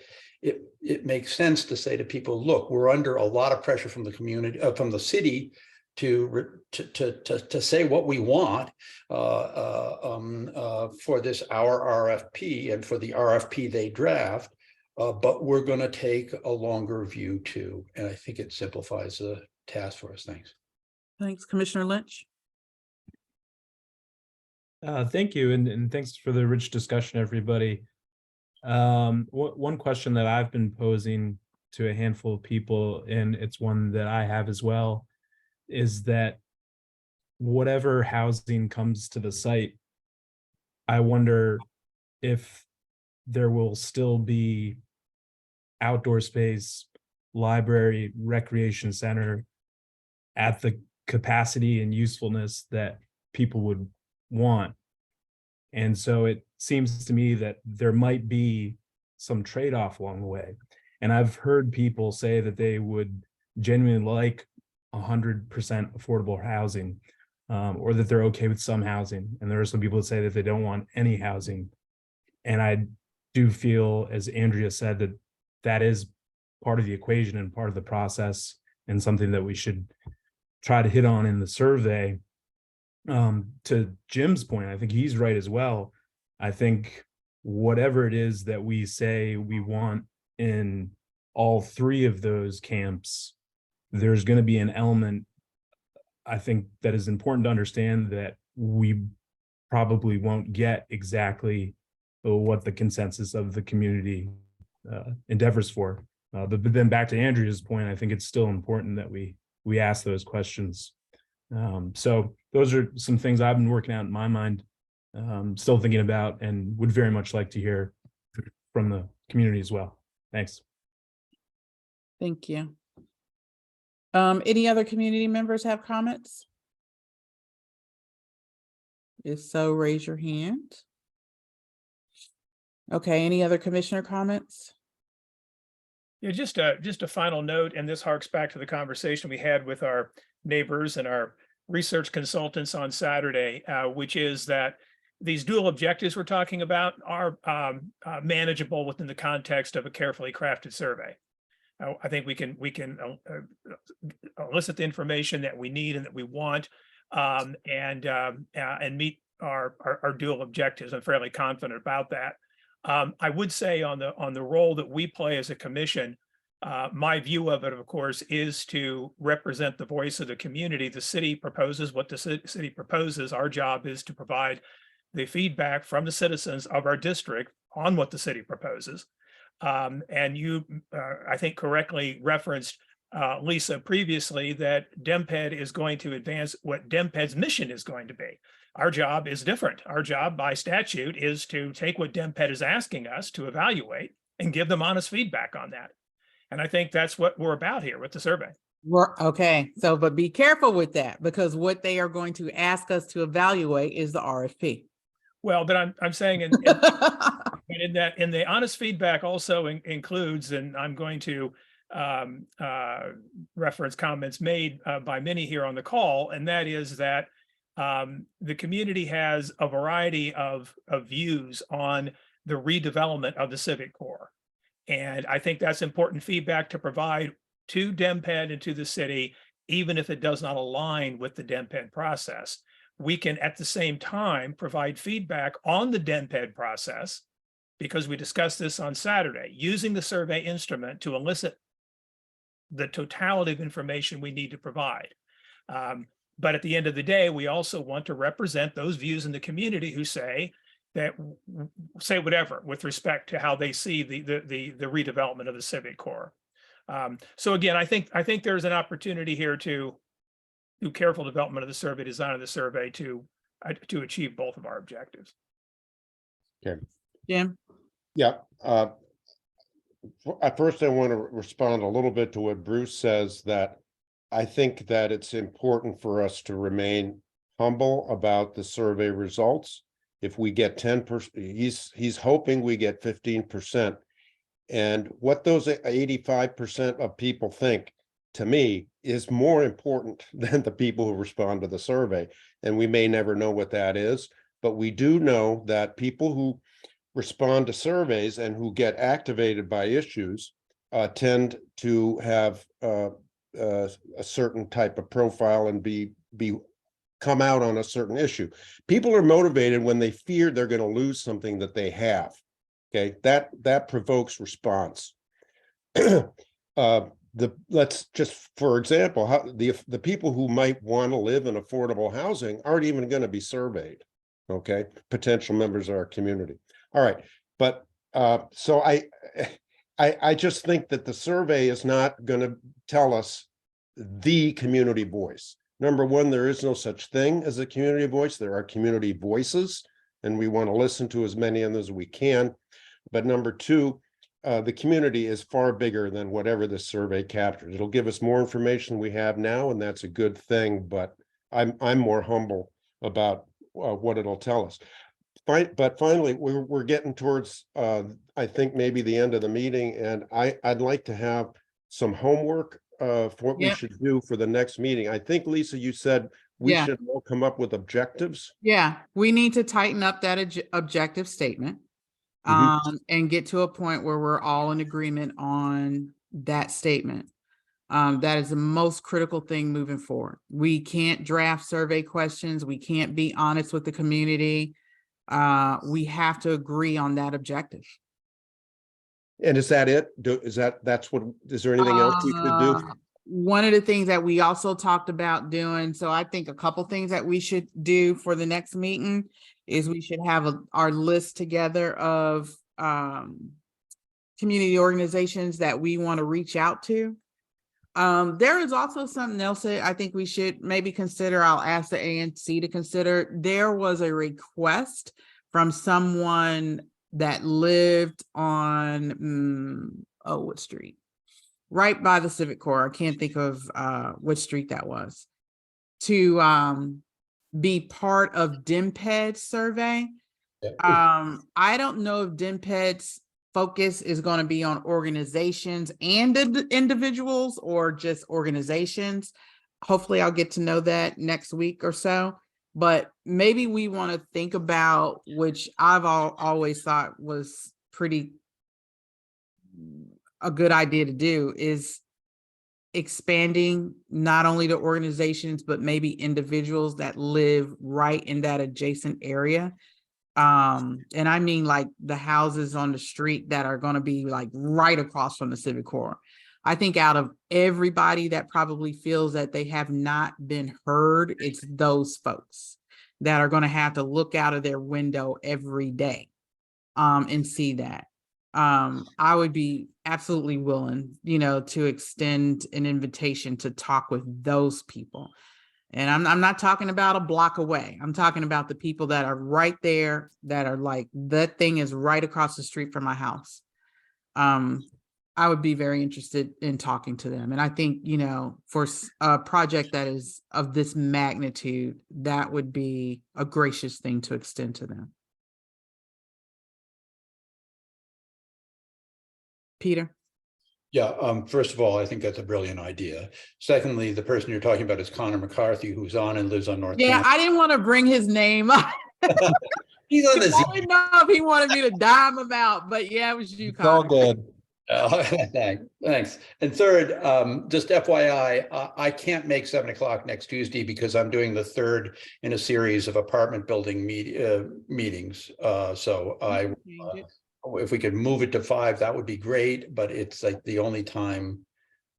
it makes sense to say to people, look, we're under a lot of pressure from the community, from the city to say what we want for this, our RFP, and for the RFP they draft, but we're going to take a longer view too. And I think it simplifies the task for us. Thanks. Thanks, Commissioner Lynch. Thank you, and thanks for the rich discussion, everybody. One question that I've been posing to a handful of people, and it's one that I have as well, is that whatever housing comes to the site, I wonder if there will still be outdoor space, library, recreation center at the capacity and usefulness that people would want. And so it seems to me that there might be some trade-off along the way. And I've heard people say that they would genuinely like 100% affordable housing, or that they're okay with some housing. And there are some people that say that they don't want any housing. And I do feel, as Andrea said, that that is part of the equation and part of the process, and something that we should try to hit on in the survey. To Jim's point, I think he's right as well. I think whatever it is that we say we want in all three of those camps, there's going to be an element, I think, that is important to understand, that we probably won't get exactly what the consensus of the community endeavors for. But then back to Andrea's point, I think it's still important that we ask those questions. So those are some things I've been working out in my mind, still thinking about, and would very much like to hear from the community as well. Thanks. Thank you. Any other community members have comments? If so, raise your hand. Okay, any other commissioner comments? Yeah, just a final note, and this harks back to the conversation we had with our neighbors and our research consultants on Saturday, which is that these dual objectives we're talking about are manageable within the context of a carefully crafted survey. I think we can elicit the information that we need and that we want, and meet our dual objectives. I'm fairly confident about that. I would say on the role that we play as a commission, my view of it, of course, is to represent the voice of the community. The city proposes what the city proposes. Our job is to provide the feedback from the citizens of our district on what the city proposes. And you, I think, correctly referenced Lisa, previously, that DEMPED is going to advance what DEMPED's mission is going to be. Our job is different. Our job by statute is to take what DEMPED is asking us to evaluate and give them honest feedback on that. And I think that's what we're about here with the survey. Okay, so but be careful with that, because what they are going to ask us to evaluate is the RFP. Well, but I'm saying in the honest feedback also includes, and I'm going to reference comments made by many here on the call, and that is that the community has a variety of views on the redevelopment of the civic core. And I think that's important feedback to provide to DEMPED and to the city, even if it does not align with the DEMPED process. We can at the same time provide feedback on the DEMPED process, because we discussed this on Saturday, using the survey instrument to elicit the totality of information we need to provide. But at the end of the day, we also want to represent those views in the community who say whatever with respect to how they see the redevelopment of the civic core. So again, I think there's an opportunity here to do careful development of the survey, design of the survey to achieve both of our objectives. Okay. Jim? Yeah. At first, I want to respond a little bit to what Bruce says, that I think that it's important for us to remain humble about the survey results. If we get 10%, he's hoping we get 15%. And what those 85% of people think, to me, is more important than the people who respond to the survey. And we may never know what that is, but we do know that people who respond to surveys and who get activated by issues tend to have a certain type of profile and come out on a certain issue. People are motivated when they fear they're going to lose something that they have. Okay, that provokes response. Let's just, for example, how the people who might want to live in affordable housing aren't even going to be surveyed. Okay, potential members of our community. All right, but so I just think that the survey is not going to tell us the community voice. Number one, there is no such thing as a community voice. There are community voices, and we want to listen to as many of them as we can. But number two, the community is far bigger than whatever this survey captures. It'll give us more information we have now, and that's a good thing. But I'm more humble about what it'll tell us. But finally, we're getting towards I think maybe the end of the meeting, and I'd like to have some homework for what we should do for the next meeting. I think, Lisa, you said we should all come up with objectives. Yeah, we need to tighten up that objective statement and get to a point where we're all in agreement on that statement. That is the most critical thing moving forward. We can't draft survey questions. We can't be honest with the community. We have to agree on that objective. And is that it? Is there anything else we could do? One of the things that we also talked about doing, so I think a couple things that we should do for the next meeting is we should have our list together of community organizations that we want to reach out to. There is also something else that I think we should maybe consider. I'll ask the ANC to consider. There was a request from someone that lived on, what street? Right by the Civic Core. I can't think of which street that was. To be part of DEMPED's survey. I don't know if DEMPED's focus is going to be on organizations and individuals or just organizations. Hopefully I'll get to know that next week or so, but maybe we want to think about, which I've always thought was a good idea to do, is expanding not only the organizations, but maybe individuals that live right in that adjacent area. And I mean like the houses on the street that are going to be like right across from the Civic Core. I think out of everybody that probably feels that they have not been heard, it's those folks that are going to have to look out of their window every day and see that. I would be absolutely willing, to extend an invitation to talk with those people. And I'm not talking about a block away. I'm talking about the people that are right there, that are like, that thing is right across the street from my house. I would be very interested in talking to them. And I think, for a project that is of this magnitude, that would be a gracious thing to extend to them. Peter? Yeah, first of all, I think that's a brilliant idea. Secondly, the person you're talking about is Connor McCarthy, who's on and lives on North Yeah, Campus. I didn't want to bring his name up. He's on I the didn't know if he wanted me to dime him out, but yeah, it was you, It's all Connor. good. Thanks. And third, just FYI, I can't make 7 o'clock next Tuesday because I'm doing the third in a series of apartment building meetings. So if we could move it to 5, that would be great, but it's like the only time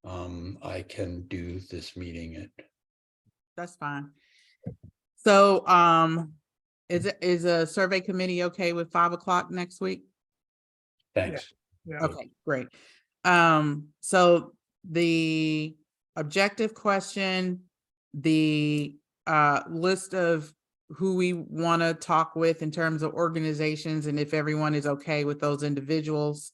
I can do this meeting. That's fine. So, is a survey committee okay with 5 o'clock next week? Thanks. Yeah. Okay, great. So the objective question, the list of who we want to talk with in terms of organizations, and if everyone is okay with those individuals,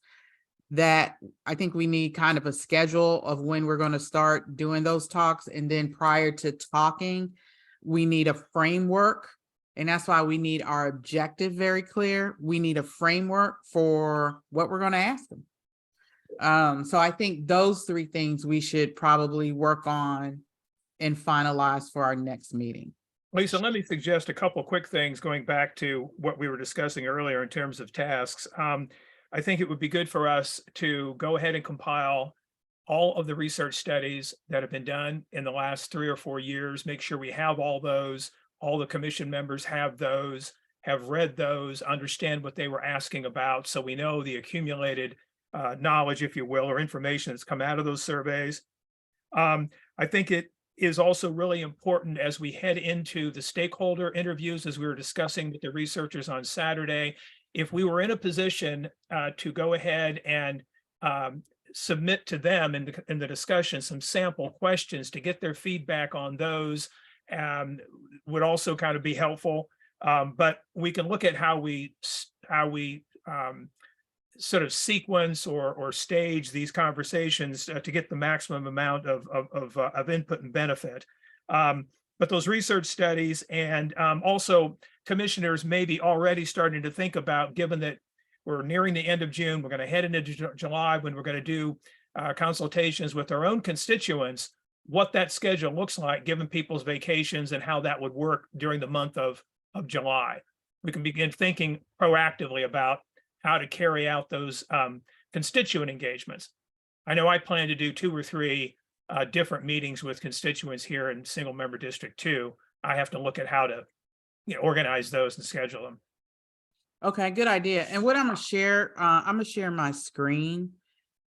that I think we need kind of a schedule of when we're going to start doing those talks. And then prior to talking, we need a framework. And that's why we need our objective very clear. We need a framework for what we're going to ask them. So I think those 3 things we should probably work on and finalize for our next meeting. Lisa, let me suggest a couple of quick things going back to what we were discussing earlier in terms of tasks. I think it would be good for us to go ahead and compile all of the research studies that have been done in the last 3 or 4 years, make sure we have all those, all the commission members have those, have read those, understand what they were asking about, so we know the accumulated knowledge, if you will, or information that's come out of those surveys. I think it is also really important as we head into the stakeholder interviews, as we were discussing with the researchers on Saturday, if we were in a position to go ahead and submit to them in the discussion some sample questions to get their feedback on those, would also kind of be helpful. But we can look at how we sort of sequence or stage these conversations to get the maximum amount of input and benefit. But those research studies and also commissioners may be already starting to think about, given that we're nearing the end of June, we're going to head into July when we're going to do consultations with our own constituents, what that schedule looks like given people's vacations and how that would work during the month of July. We can begin thinking proactively about how to carry out those constituent engagements. I know I plan to do 2 or 3 different meetings with constituents here in single member District 2. I have to look at how to organize those and schedule them. Okay, good idea. And what I'm gonna share my screen.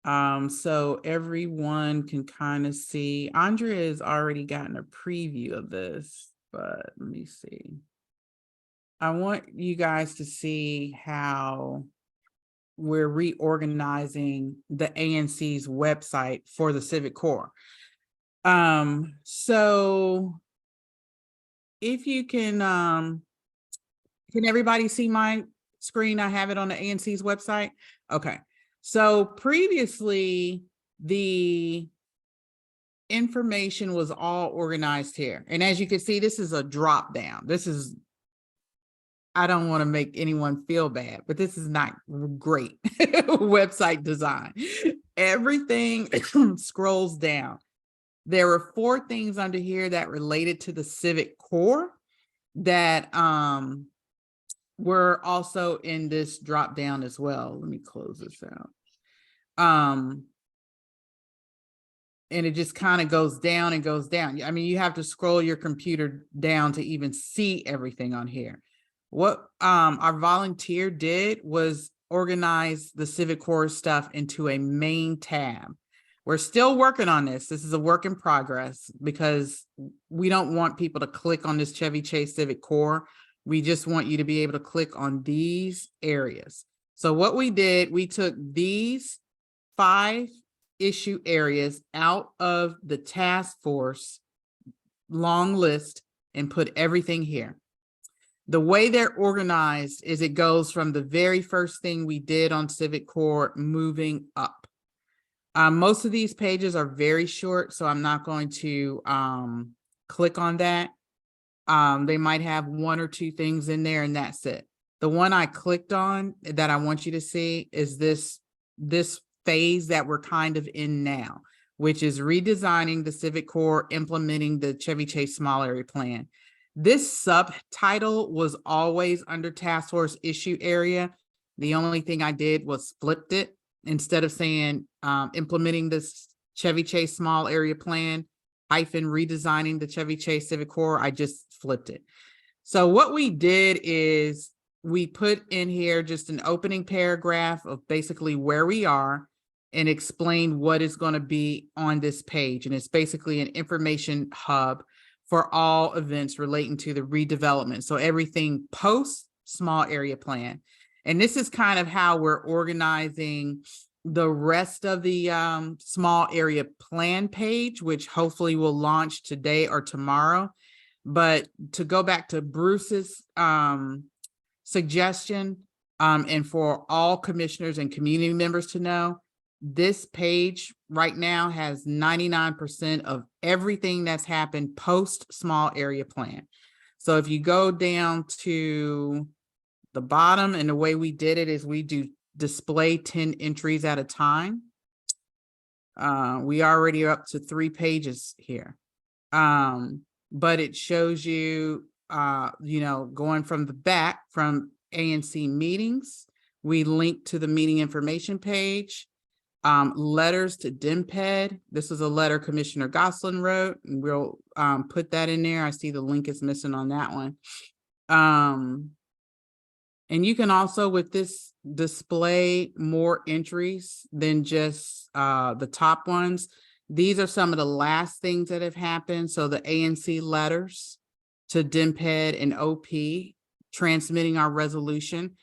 So everyone can kind of see. Andrea has already gotten a preview of this, but let me see. I want you guys to see how we're reorganizing the ANC's website for the Civic Corps. So if you can everybody see my screen? I have it on the ANC's website. Okay. So previously the information was all organized here. And as you can see, this is a drop down. I don't want to make anyone feel bad, but this is not great website design. Everything scrolls down. There were 4 things under here that related to the Civic Corps that were also in this drop down as well. Let me close this out. And it just kind of goes down and goes down. I mean, you have to scroll your computer down to even see everything on here. What our volunteer did was organize the Civic Corps stuff into a main tab. We're still working on this. This is a work in progress because we don't want people to click on this Chevy Chase Civic Corps. We just want you to be able to click on these areas. So what we did, we took these 5 issue areas out of the task force long list and put everything here. The way they're organized is it goes from the very first thing we did on Civic Core moving up. Most of these pages are very short, so I'm not going to click on that. They might have 1 or 2 things in there and that's it. The one I clicked on that I want you to see is this phase that we're kind of in now, which is redesigning the Civic Core, implementing the Chevy Chase Small Area Plan. This subtitle was always under task force issue area. The only thing I did was flipped it. Instead of saying implementing this Chevy Chase Small Area Plan hyphen redesigning the Chevy Chase Civic Core, I just flipped it. So what we did is we put in here just an opening paragraph of basically where we are and explain what is going to be on this page. And it's basically an information hub for all events relating to the redevelopment. So everything post Small Area Plan. And this is kind of how we're organizing the rest of the Small Area Plan page, which hopefully will launch today or tomorrow. But to go back to Bruce's suggestion, and for all commissioners and community members to know, this page right now has 99% of everything that's happened post Small Area Plan. So if you go down to the bottom, and the way we did it is we do display 10 entries at a time. We already are up to 3 pages here. But it shows you, going from the back from ANC meetings, we link to the meeting information page, letters to DMPED. This is a letter Commissioner Gosselin wrote, and we'll put that in there. I see the link is missing on that one. And you can also with this display more entries than just the top ones. These are some of the last things that have happened. So the ANC letters to DMPED and OP transmitting our resolution.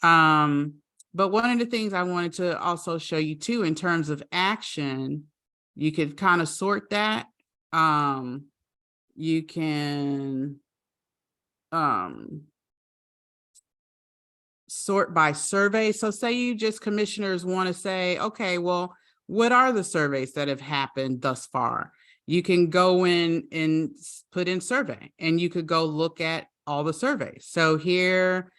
But one of the things I wanted to also show you too, in terms of action, you could kind of sort that. You can sort by survey. So say you just commissioners want to say, okay, well, what are the surveys that have happened thus far? You can go in and put in survey, and you could go look at all the surveys. So here,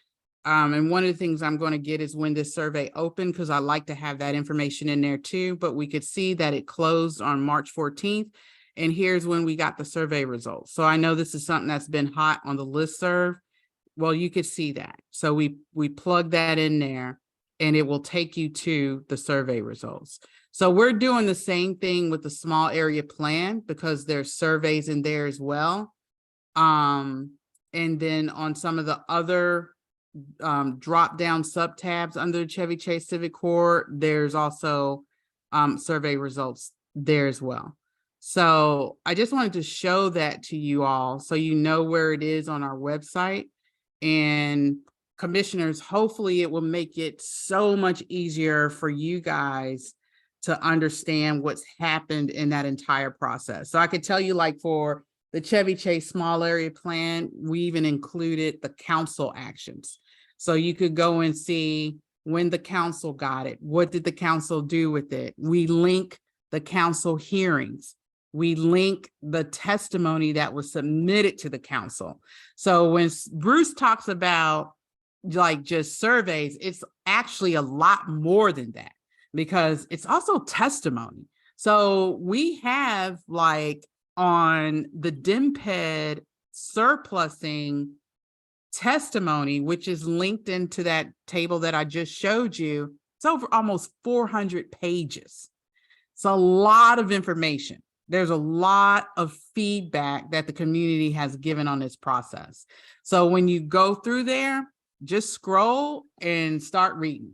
and one of the things I'm going to get is when this survey opened, because I like to have that information in there too, but we could see that it closed on March 14th. And here's when we got the survey results. So I know this is something that's been hot on the listserv. Well, you could see that. So we plug that in there and it will take you to the survey results. So we're doing the same thing with the Small Area Plan because there's surveys in there as well. And then on some of the other drop down sub tabs under Chevy Chase Civic Core, there's also survey results there as well. So I just wanted to show that to you all so you know where it is on our website. And commissioners, hopefully it will make it so much easier for you guys to understand what's happened in that entire process. So I could tell you, like for the Chevy Chase Small Area Plan, we even included the council actions. So you could go and see when the council got it. What did the council do with it? We link the council hearings. We link the testimony that was submitted to the council. So when Bruce talks about like just surveys, it's actually a lot more than that because it's also testimony. So we have like on the DMPED surplusing testimony, which is linked into that table that I just showed you, it's over almost 400 pages. It's a lot of information. There's a lot of feedback that the community has given on this process. So when you go through there, just scroll and start reading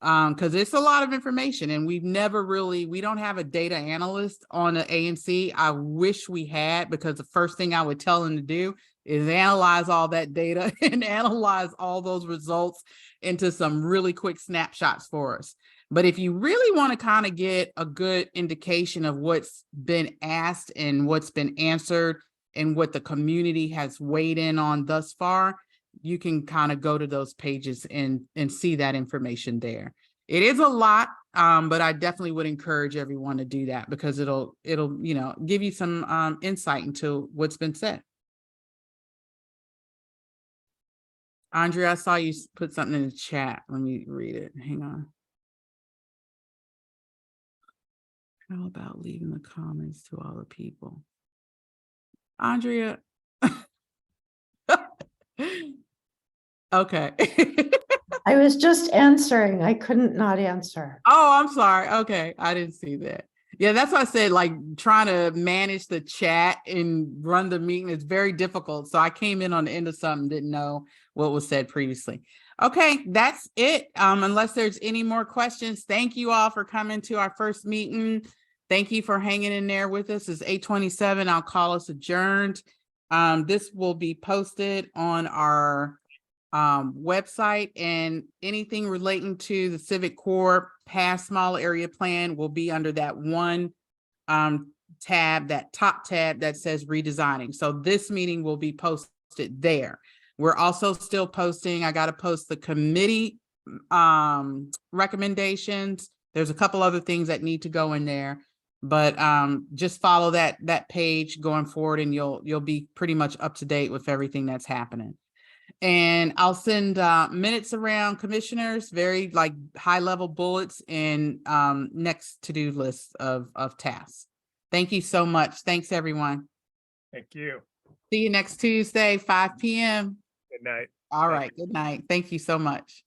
because it's a lot of information and we don't have a data analyst on the ANC. I wish we had, because the first thing I would tell them to do is analyze all that data and analyze all those results into some really quick snapshots for us. But if you really want to kind of get a good indication of what's been asked and what's been answered and what the community has weighed in on thus far, you can kind of go to those pages and see that information there. It is a lot, but I definitely would encourage everyone to do that because it'll give you some insight into what's been said. Andrea, I saw you put something in the chat. Let me read it. Hang on. How about leaving the comments to all the people? Andrea. Okay. I was just answering. I couldn't not answer. Oh, I'm sorry. Okay. I didn't see that. Yeah, that's why I said like trying to manage the chat and run the meeting is very difficult. So I came in on the end of something, didn't know what was said previously. Okay, that's it. Unless there's any more questions, thank you all for coming to our first meeting. Thank you for hanging in there with us. It's 8:27. I'll call us adjourned. This will be posted on our website, and anything relating to the Civic Corps past small area plan will be under that one tab, that top tab that says redesigning. So this meeting will be posted there. We're also still posting, I got to post the committee recommendations. There's a couple other things that need to go in there, but just follow that page going forward and you'll be pretty much up to date with everything that's happening. And I'll send minutes around, commissioners, very like high level bullets and next to-do list of tasks. Thank you so much. Thanks, everyone. Thank you. See you next Tuesday, 5 p.m. Good night. All right. Good night. Thank you so much.